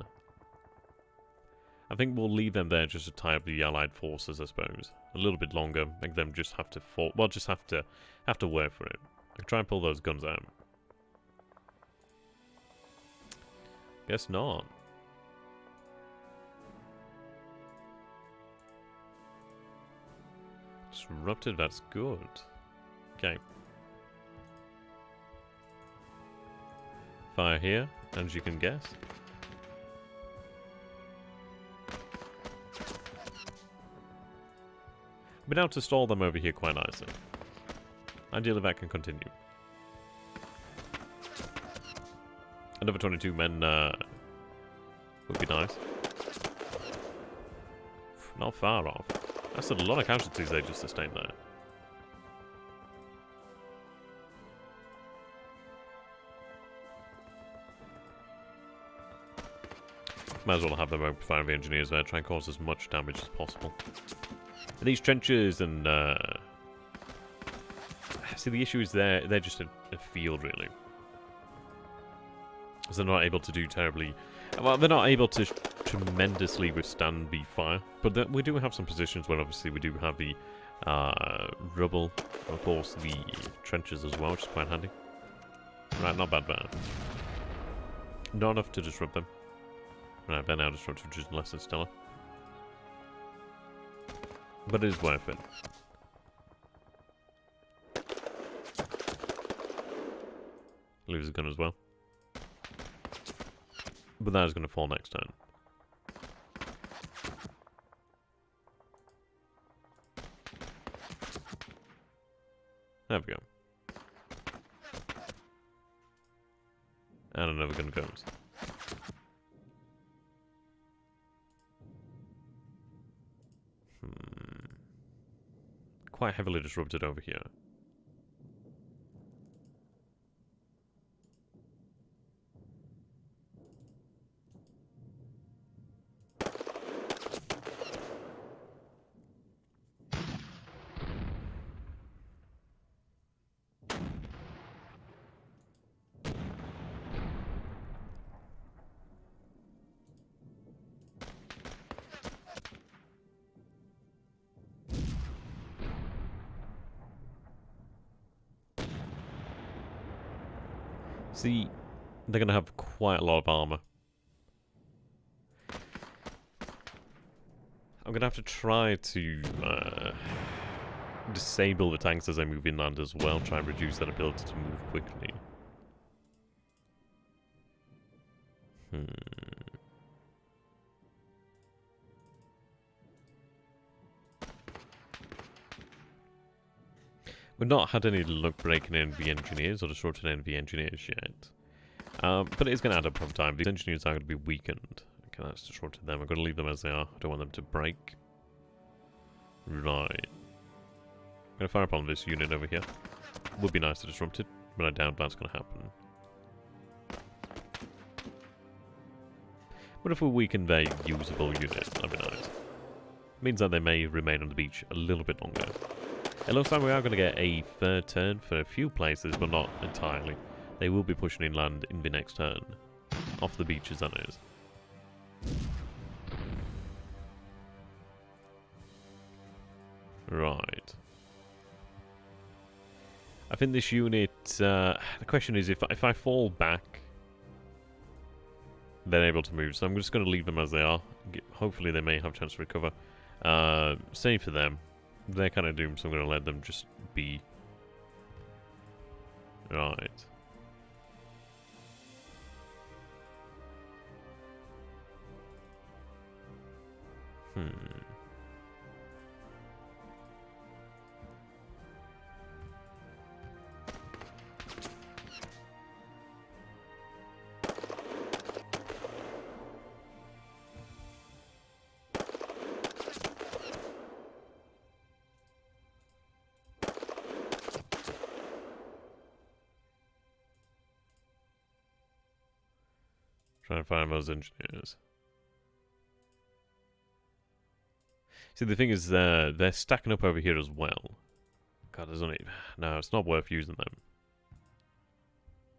I think we'll leave them there just to tie up the allied forces, I suppose. A little bit longer, make them just have to fall, well, just have to work for it. I can try and pull those guns out. Guess not. Disrupted, that's good. Okay. Fire here, as you can guess. Been able to stall them over here quite nicely. Ideally that can continue. Another 22 men would be nice. Not far off. That's a lot of casualties they just sustained there. Might as well have them open fire the engineers there, try and cause as much damage as possible. And these trenches and see, the issue is they're just a field, really. So they're not able to do terribly... Well, they're not able to tremendously withstand the fire. But we do have some positions where, obviously, we do have the rubble. Of course, the trenches as well, which is quite handy. Right, not bad, bad. Not enough to disrupt them. Right, they're now disrupted, which is less than stellar. But it is worth it. Lose a gun as well. But that is going to fall next turn. There we go. And another gun goes. Quite heavily disrupted over here. See, they're going to have quite a lot of armor. I'm going to have to try to disable the tanks as I move inland as well, try and reduce that ability to move quickly. We've not had any luck breaking in the engineers or disrupting any of the engineers yet. But it is going to add up over time. These engineers are going to be weakened. Okay, that's disrupted them. I'm going to leave them as they are. I don't want them to break. Right. I'm going to fire upon this unit over here. Would be nice to disrupt it, but I doubt that's going to happen. What if we weaken their usable unit? That'd be nice. Means that they may remain on the beach a little bit longer. It looks like we are going to get a third turn for a few places, but not entirely. They will be pushing inland in the next turn. Off the beaches, that is. Right. I think this unit... the question is, if I fall back, they're able to move. So I'm just going to leave them as they are. Hopefully they may have a chance to recover. Same for them. They're kind of doomed, so I'm going to let them just be. Right. Trying to find those engineers. See, the thing is, they're stacking up over here as well. God, there's only... No, it's not worth using them.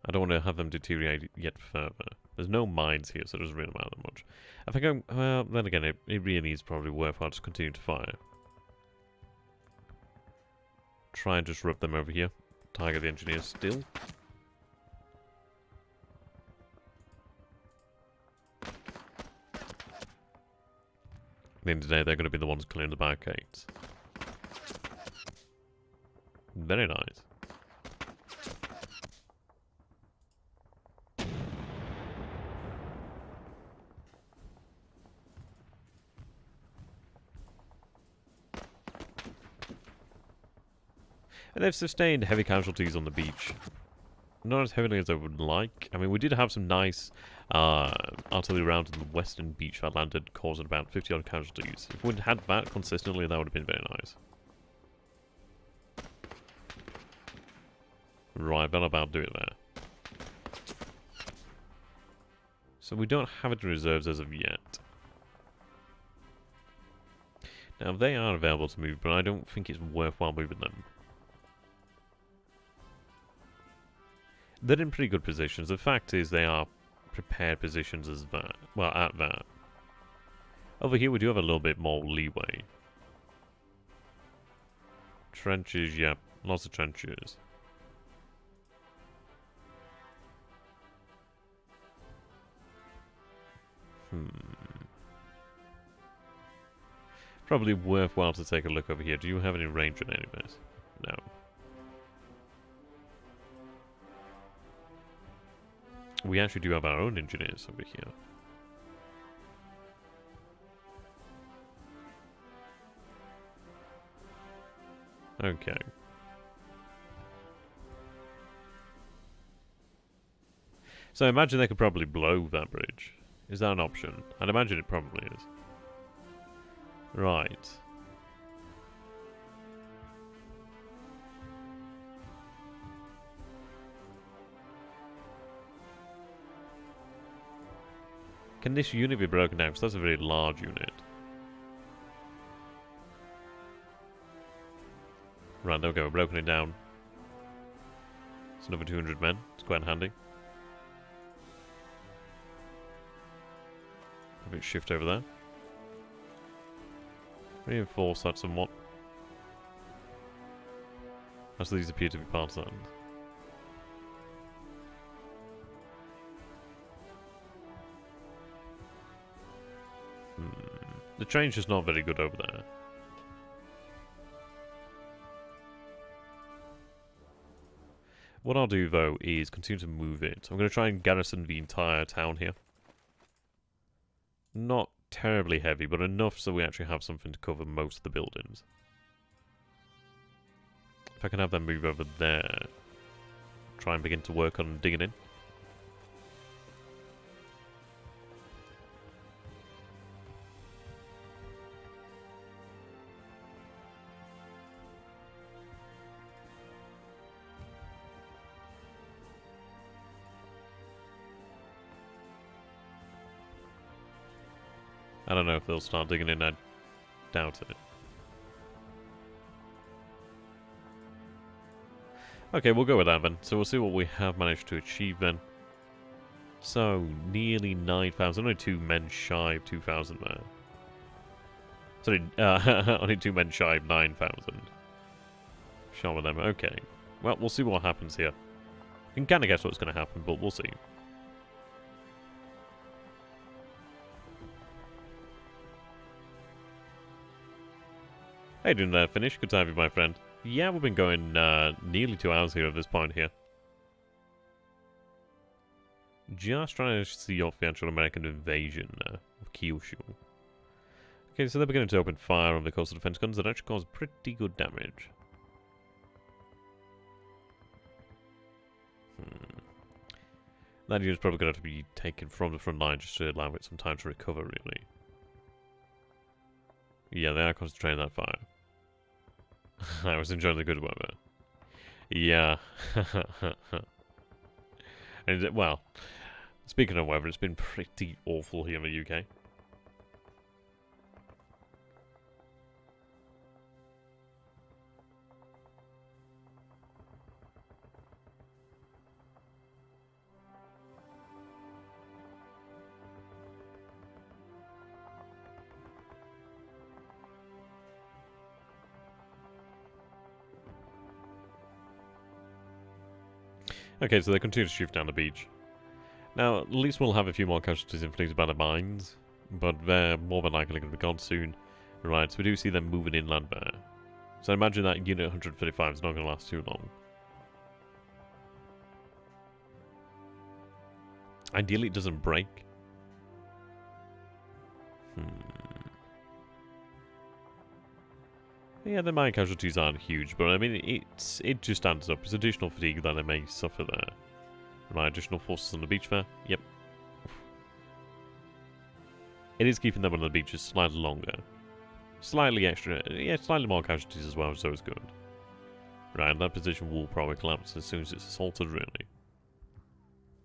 I don't want to have them deteriorate yet further. There's no mines here, so it doesn't really matter that much. I think I'm... Well, then again, it really is probably worthwhile to continue to fire. Try and disrupt them over here. Target the engineers still. At the end of the day, they're going to be the ones clearing the barricades. Very nice. And they've sustained heavy casualties on the beach. Not as heavily as I would like. I mean, we did have some nice artillery rounds in the western beach that landed, causing about 50 odd casualties. If we'd had that consistently, that would have been very nice. Right, that'll about do it there. So we don't have it in reserves as of yet. Now, they are available to move, but I don't think it's worthwhile moving them. They're in pretty good positions. The fact is they are prepared positions as that. Well, at that. Over here we do have a little bit more leeway. Trenches, yep. Lots of trenches. Probably worthwhile to take a look over here. Do you have any range on any of this? No. We actually do have our own engineers over here. Okay. So I imagine they could probably blow that bridge. Is that an option? I'd imagine it probably is. Right. Can this unit be broken down? Because that's a very large unit. Right, okay, we've broken it down. It's another 200 men. It's quite handy. A bit shift over there. Reinforce that somewhat. As these appear to be partisans. The train's just not very good over there. What I'll do, though, is continue to move it. I'm going to try and garrison the entire town here. Not terribly heavy, but enough so we actually have something to cover most of the buildings. If I can have them move over there. Try and begin to work on digging in. I don't know if they'll start digging in, I doubt it. Okay, we'll go with that then. So we'll see what we have managed to achieve then. So, nearly 9,000, only 2 men shy of 2,000 there. Sorry, only 2 men shy of 9,000. Shot with them, okay. Well, we'll see what happens here. You can kind of guess what's going to happen, but we'll see. How you doing there, Finish? Good to have you, my friend. Yeah, we've been going nearly 2 hours here at this point here. Just trying to see off the actual American invasion of Kyushu. Okay, so they're beginning to open fire on the coastal defense guns that actually cause pretty good damage. That unit's probably going to have to be taken from the front line just to allow it some time to recover, really. Yeah, they are concentrating that fire. I was enjoying the good weather. Yeah. And well, speaking of weather, it's been pretty awful here in the UK. Okay, so they continue to shift down the beach. Now, at least we'll have a few more casualties inflicted by the mines, but they're more than likely going to be gone soon. Right, so we do see them moving inland there. So I imagine that Unit 135 is not going to last too long. Ideally, it doesn't break. Yeah, the mine casualties aren't huge, but I mean, it just adds up. It's additional fatigue that they may suffer there. Right, additional forces on the beach there. Yep. It is keeping them on the beaches slightly longer. Slightly extra, yeah, slightly more casualties as well, so it's good. Right, that position will probably collapse as soon as it's assaulted, really.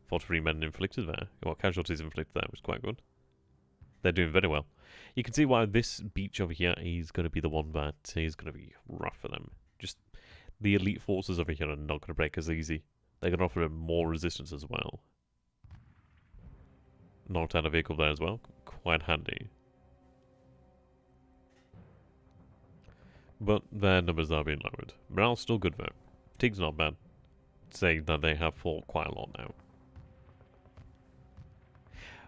43 men inflicted there. Well, casualties inflicted there was quite good. They're doing very well. You can see why this beach over here is going to be the one that is going to be rough for them. Just the elite forces over here are not going to break as easy. They're going to offer more resistance as well. Knocked out a vehicle there as well. Quite handy. But their numbers are being lowered. Morale's still good though. Fatigue's not bad. Say that they have fought quite a lot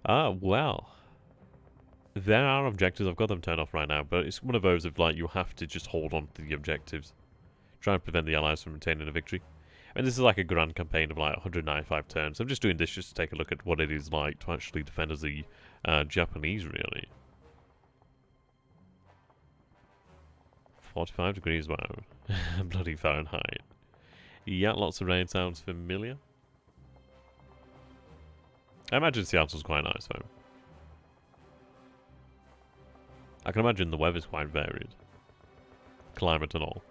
now. Well. There are objectives. I've got them turned off right now, but it's one of those of like you have to just hold on to the objectives. Try and prevent the allies from retaining a victory. And this is like a grand campaign of like 195 turns. I'm just doing this just to take a look at what it is like to actually defend as the Japanese, really. 45 degrees, wow. Bloody Fahrenheit. Yeah, lots of rain sounds familiar. I imagine Seattle's quite nice, though. I can imagine the weather's quite varied. Climate and all.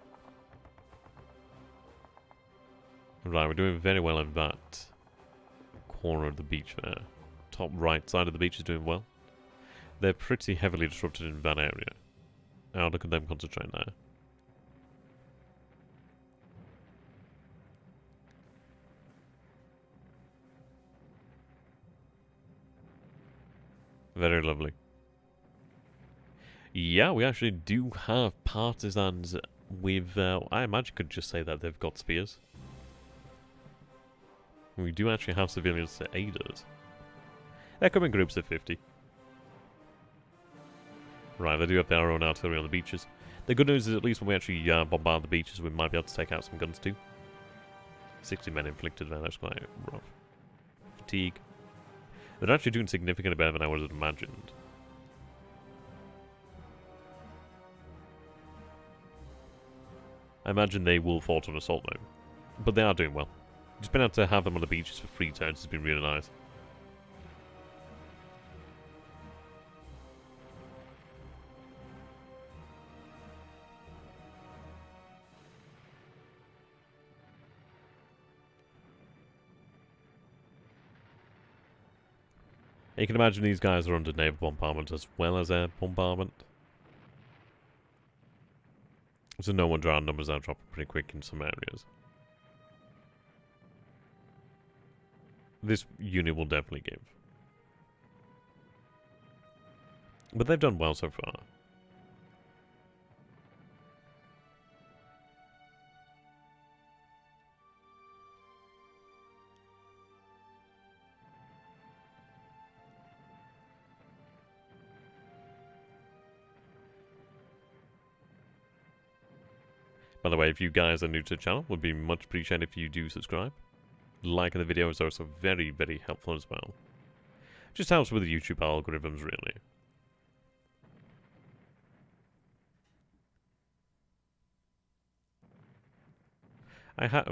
Right, we're doing very well in that corner of the beach there. Top right side of the beach is doing well. They're pretty heavily disrupted in that area. Now look at them concentrating there. Very lovely. Yeah, we actually do have partisans with, I imagine could just say that they've got spears. We do actually have civilians to aid us. They come in groups of 50. Right, they do have their own artillery on the beaches. The good news is at least when we actually bombard the beaches, we might be able to take out some guns too. 60 men inflicted there, that's quite rough. Fatigue. They're actually doing significantly better than I would have imagined. I imagine they will fall to an assault mode. But they are doing well. Just been able to have them on the beaches for 3 turns has been really nice. You can imagine these guys are under naval bombardment as well as air bombardment. So no wonder our numbers are dropping pretty quick in some areas. This unit will definitely give. But they've done well so far. By the way, if you guys are new to the channel, would be much appreciated if you do subscribe. Liking the video is also very, very helpful as well. Just helps with the YouTube algorithms, really.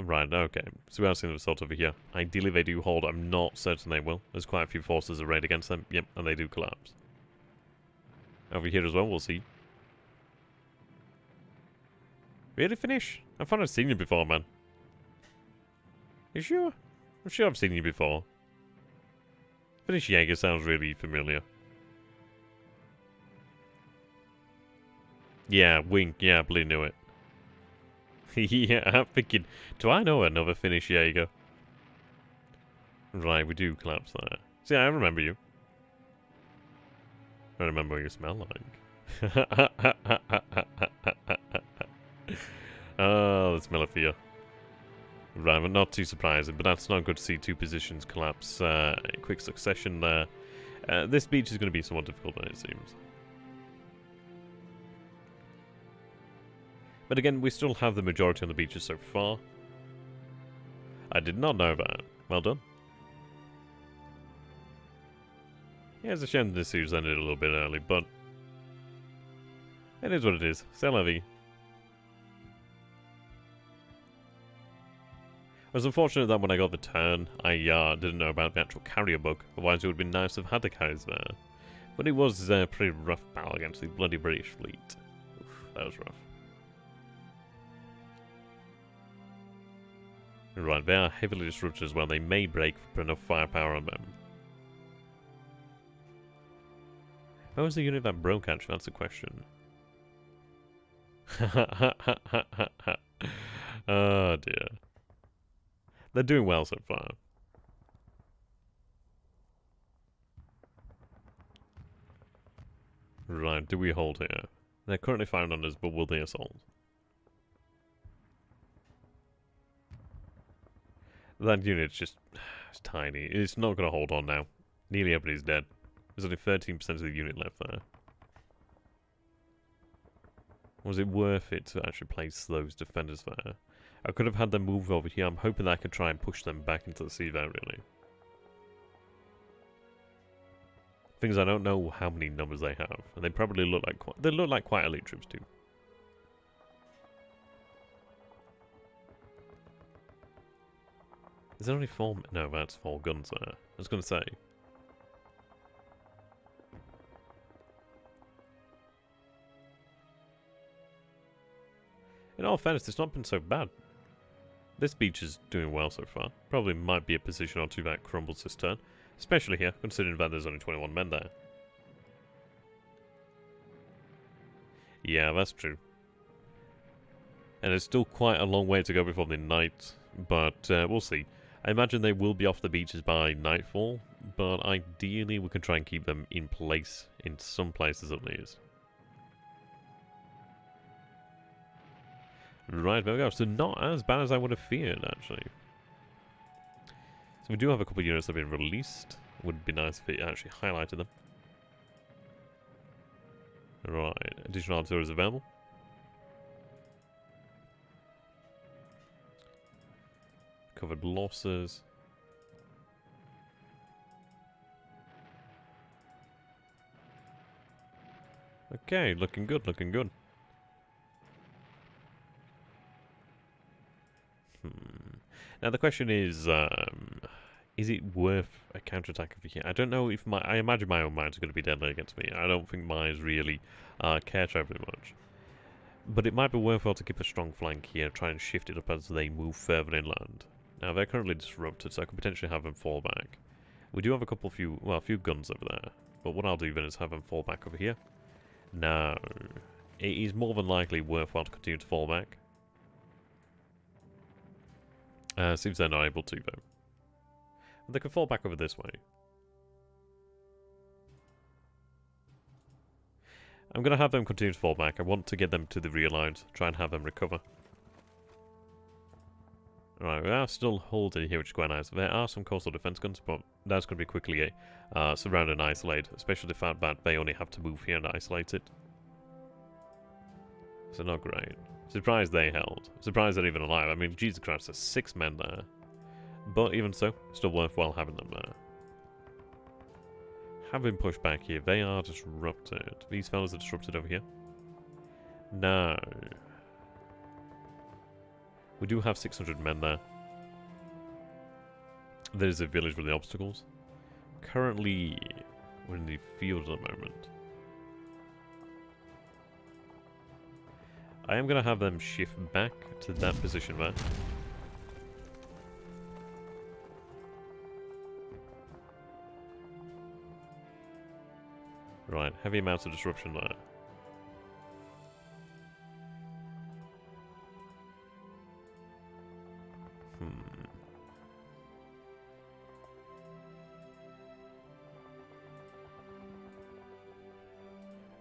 Right, okay. So we are seeing the result over here. Ideally they do hold. I'm not certain they will. There's quite a few forces arrayed against them. Yep, and they do collapse. Over here as well, we'll see. Really, Finish? I thought I'd seen you before, man. You sure? I'm sure I've seen you before. Finish Jaeger sounds really familiar. Yeah, Wink. Yeah, I bloody knew it. Yeah, I'm thinking, do I know another Finnish Jaeger? Right, we do collapse there. See, I remember you. I remember what you smell like. Oh, the smell of fear. Right, but not too surprising, but that's not good to see 2 positions collapse in quick succession there. This beach is going to be somewhat difficult, it seems. But again, we still have the majority on the beaches so far. I did not know that. Well done. Yeah, it's a shame this series ended a little bit early, but it is what it is. C'est la vie. It was unfortunate that when I got the turn, I didn't know about the actual carrier bug. Otherwise, it would have been nice to have had the carriers there. But it was a pretty rough battle against the bloody British fleet. Oof, that was rough. Right, they are heavily disrupted as well. They may break for enough firepower on them. Where was the unit that broke, actually? That's the question. Oh, dear. They're doing well so far. Right, do we hold here? They're currently firing on us, but will they assault? That unit's just... it's tiny. It's not going to hold on now. Nearly everybody's dead. There's only 13% of the unit left there. Was it worth it to actually place those defenders there? I could have had them move over here. I'm hoping that I could try and push them back into the sea there, really. Things I don't know how many numbers they have, and they probably look like quite elite troops too. Is there only 4? No, that's 4 guns there. I was going to say. In all fairness, it's not been so bad. This beach is doing well so far. Probably might be a position or two that crumbles this turn. Especially here, considering that there's only 21 men there. Yeah, that's true. And there's still quite a long way to go before the night, but we'll see. I imagine they will be off the beaches by nightfall, but ideally we can try and keep them in place, in some places at least. Right, there we go. So not as bad as I would have feared, actually. So we do have a couple of units that have been released. Would be nice if it actually highlighted them. Right, additional artillery is available. Covered losses. Okay, looking good, looking good. Now the question is it worth a counterattack over here? I don't know if I imagine my own mines are going to be deadly against me. I don't think mines really care terribly much. But it might be worthwhile to keep a strong flank here, try and shift it up as they move further inland. Now they're currently disrupted, so I could potentially have them fall back. We do have a few guns over there. But what I'll do then is have them fall back over here. Now, it is more than likely worthwhile to continue to fall back. Seems they're not able to, though. But they can fall back over this way. I'm going to have them continue to fall back. I want to get them to the rear lines, try and have them recover. Alright, we are still holding here, which is quite nice. There are some coastal defense guns, but that's going to be quickly surround and isolate, especially the fact that they only have to move here and isolate it. So not great. Surprised they held. Surprised they're even alive. I mean, Jesus Christ, there's 6 men there. But even so, still worthwhile having them there. Have been pushed back here. They are disrupted. These fellas are disrupted over here. No. We do have 600 men there. There's a village with the obstacles. Currently, we're in the field at the moment. I am going to have them shift back to that position there. Right, heavy amounts of disruption there.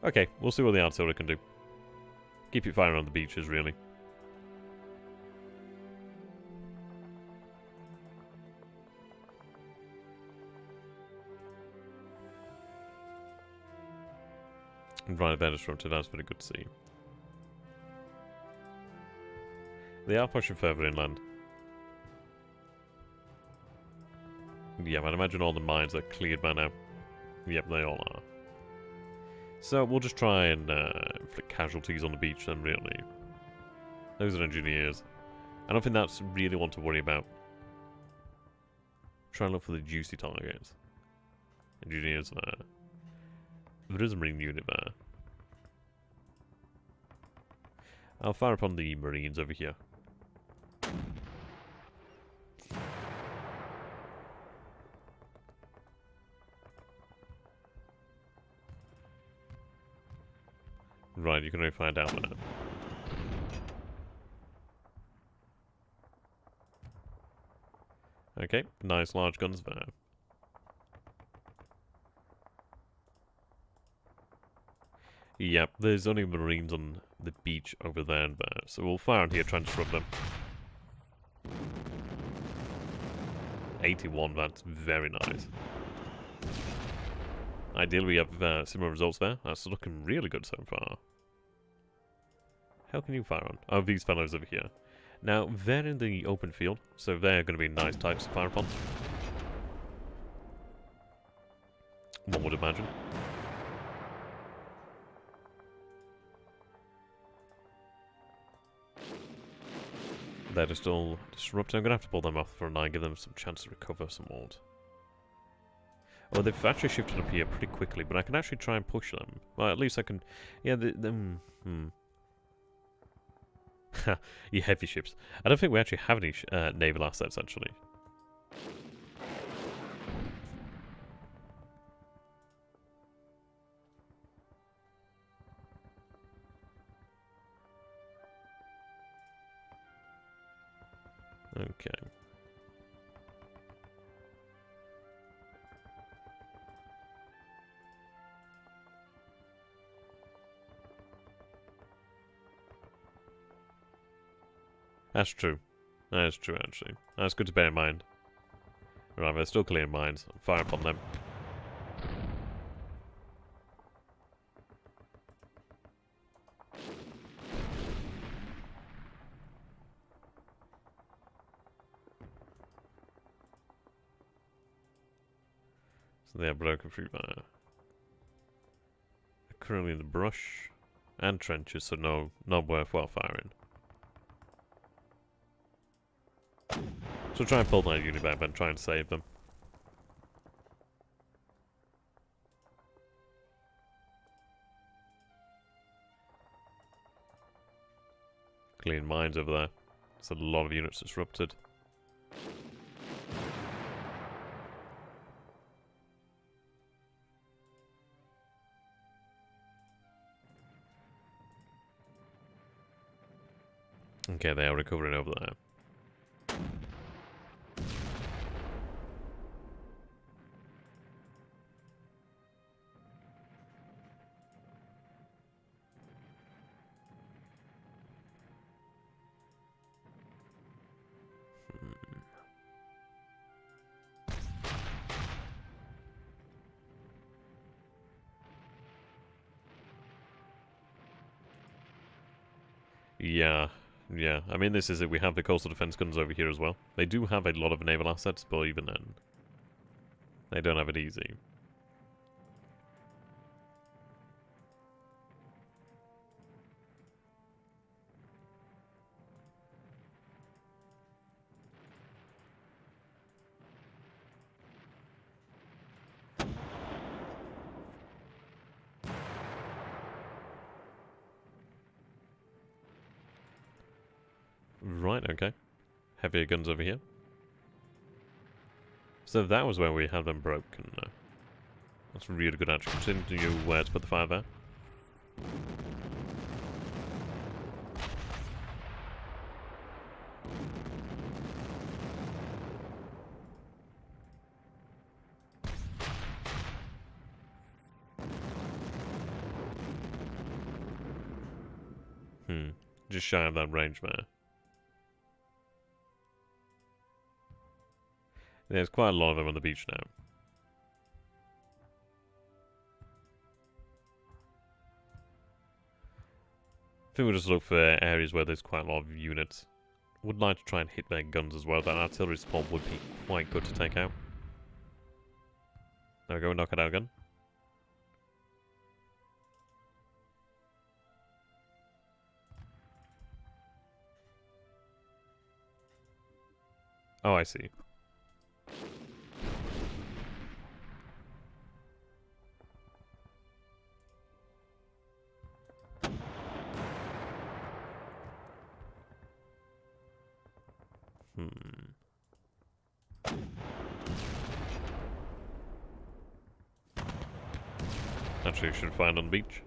Okay, we'll see what the artillery can do. Keep it firing on the beaches, really. And right, they're disrupted. That's very good to see. They are pushing further inland. Yeah, I'd imagine all the mines are cleared by now. Yep, they all are. So we'll just try and inflict casualties on the beach then, really. Those are engineers. I don't think that's really one to worry about. Try and look for the juicy targets. Engineers there. There is a marine unit there. I'll fire upon the marines over here. Right, you can only find out that. Okay, nice large guns there. Yep, there's only Marines on the beach over there and there, so we'll fire on here, try and disrupt them. 81, that's very nice. Ideally, we have similar results there. That's looking really good so far. How can you fire on? Oh, these fellows over here. Now, they're in the open field, so they're going to be nice types to fire upon. One would imagine. They're just all disrupting. I'm going to have to pull them off for a 9, give them some chance to recover some ult. Oh, they've actually shifted up here pretty quickly, but I can actually try and push them. Well, at least I can... Yeah, You heavy ships. I don't think we actually have any naval assets, actually. Okay. That's true. That is true, actually. That's good to bear in mind. Right, they're still clearing mines. Fire upon them. So they are broken through there. They're currently in the brush and trenches, so not worthwhile firing. So try and pull that unit back and try and save them. Clean mines over there. There's a lot of units disrupted. Okay, they are recovering over there. Yeah. I mean, this is it. We have the coastal defense guns over here as well. They do have a lot of naval assets, but even then, they don't have it easy. Right, okay. Heavier guns over here. So that was where we had them broken. That's really good actually. Considering you where to put the fire there. Just shy of that range there. There's quite a lot of them on the beach now. I think we'll just look for areas where there's quite a lot of units. Would like to try and hit their guns as well. That artillery support would be quite good to take out. There we go, knock it out again. Oh, I see. Actually, you should find on the beach.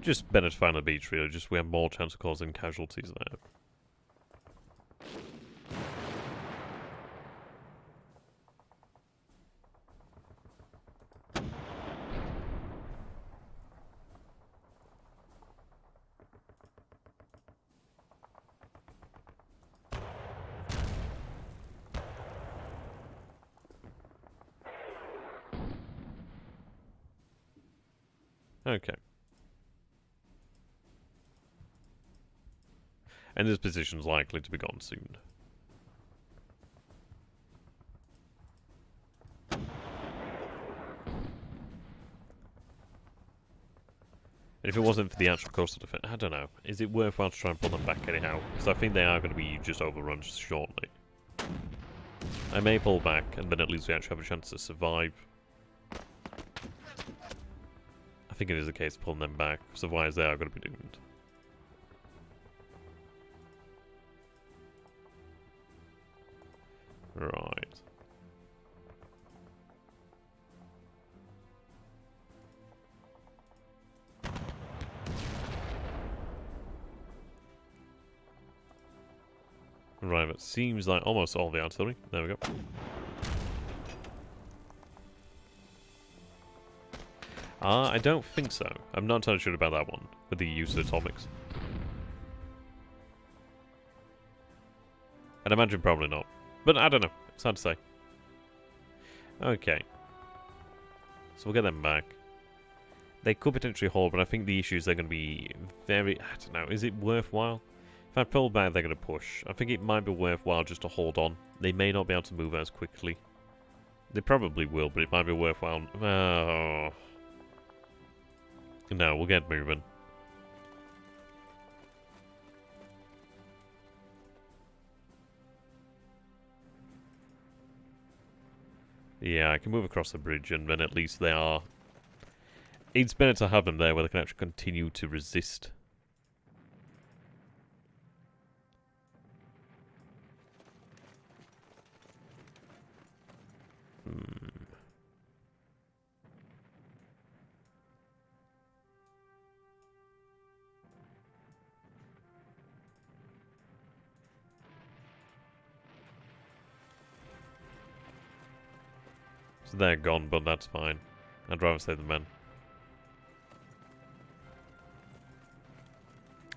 Just better to find the beach, really. Just we have more chance of causing casualties there. Okay. And this position's likely to be gone soon. And if it wasn't for the actual coastal defense, I don't know. Is it worthwhile to try and pull them back anyhow? Because I think they are going to be just overrun shortly. I may pull back, and then at least we actually have a chance to survive. I think it is the case of pulling them back, because otherwise they are going to be doomed. Right. Right, it seems like almost all the artillery. There we go. I don't think so. I'm not entirely sure about that one, with the use of atomics. I'd imagine probably not. But I don't know. It's hard to say. Okay. So we'll get them back. They could potentially hold, but I think the issue is they're going to be very... I don't know. Is it worthwhile? If I pull back, they're going to push. I think it might be worthwhile just to hold on. They may not be able to move as quickly. They probably will, but it might be worthwhile. Oh. No, we'll get moving. Yeah, I can move across the bridge, and then at least they are... It's better to have them there where they can actually continue to resist. So they're gone, but that's fine. I'd rather save the men.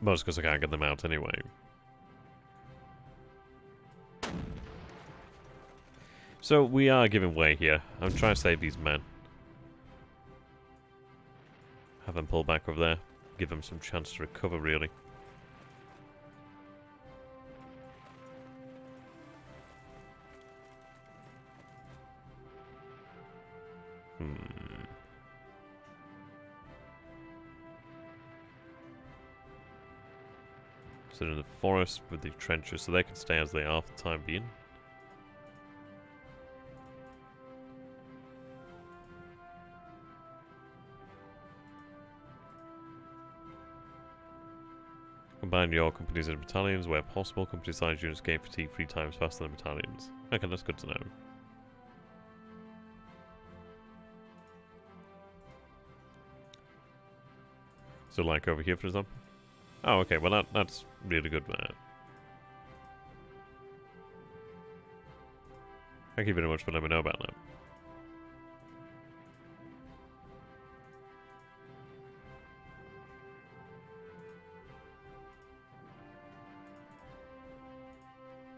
Most because I can't get them out anyway. So we are giving way here. I'm trying to save these men. Have them pull back over there. Give them some chance to recover, really. So in the forest with the trenches, so they can stay as they are for the time being. Combine your companies into battalions where possible. Company-sized units gain fatigue 3 times faster than battalions. Okay, that's good to know. So like over here, for example? Oh, okay, well that's really good, man. Thank you very much for letting me know about that.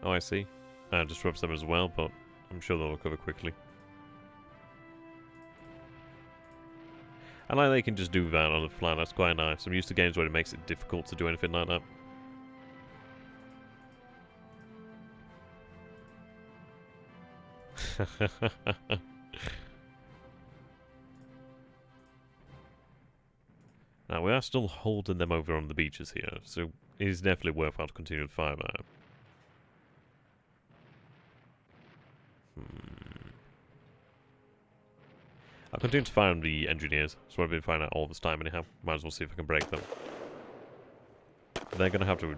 Oh, I see. Disrupts them as well, but I'm sure they'll recover quickly. I like they can just do that on the fly, that's quite nice. I'm used to games where it makes it difficult to do anything like that. Now, we are still holding them over on the beaches here, so it is definitely worthwhile to continue to fire there. I'll continue to fire on the engineers. That's what I've been firing out all this time anyhow. Might as well see if I can break them. They're going to have to...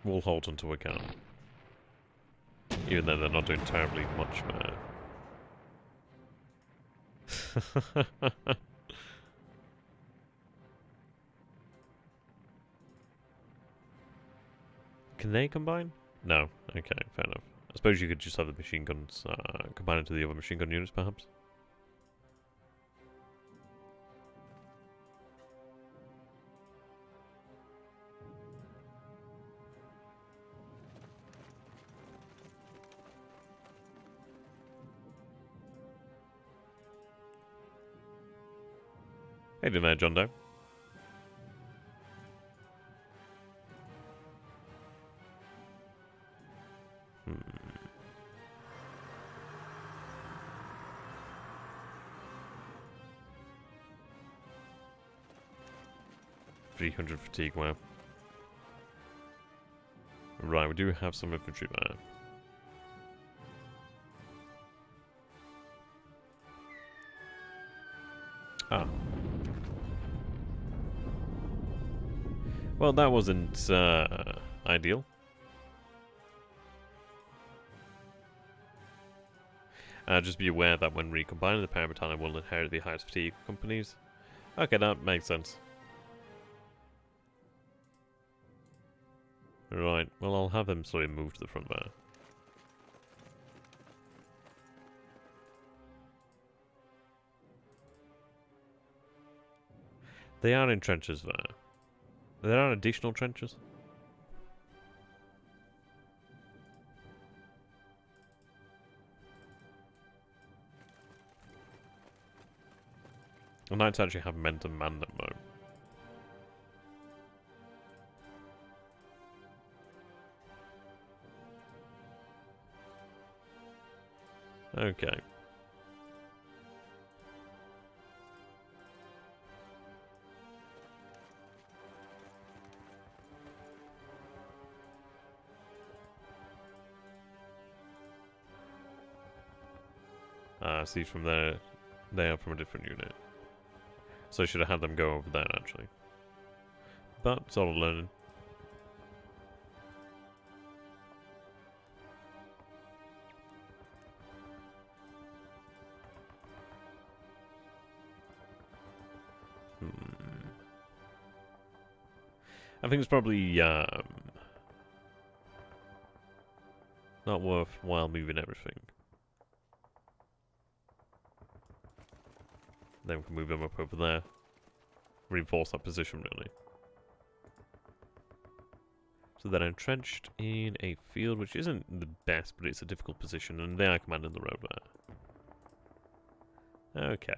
We'll hold until we can. Even though they're not doing terribly much there. Can they combine? No. Okay, fair enough. I suppose you could just have the machine guns combine into the other machine gun units, perhaps? Hey there, John Doe. Hmm. 300 fatigue, wow. Right, we do have some infantry there. Ah. Well, that wasn't ideal. Just be aware that when recombining, the parent battalion will inherit the highest fatigue companies. Okay, that makes sense. Right, well, I'll have them slowly move to the front there. They are in trenches there. There are additional trenches. The Knights actually have men to man them though. Okay. See from there, they are from a different unit. So I should have had them go over there, actually. But, it's all learning. I think it's probably, not worthwhile moving everything. Then we can move them up over there. Reinforce that position, really. So they're entrenched in a field which isn't the best, but it's a difficult position, and they are commanding the road there. Okay.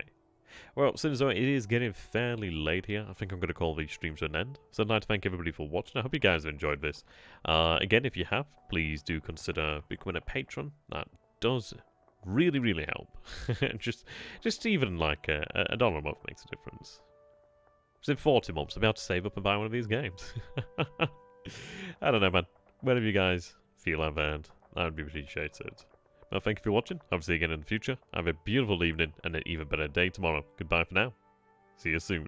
Well, since it is getting fairly late here, I think I'm going to call these streams to an end. So I'd like to thank everybody for watching. I hope you guys have enjoyed this. Again, if you have, please do consider becoming a patron. That does really, really help. just even like a dollar a month makes a difference. Because in 40 months, I'll be able to save up and buy one of these games. I don't know, man. Whatever you guys feel I've earned, that would be appreciated. Well, thank you for watching. I'll see you again in the future. Have a beautiful evening and an even better day tomorrow. Goodbye for now. See you soon.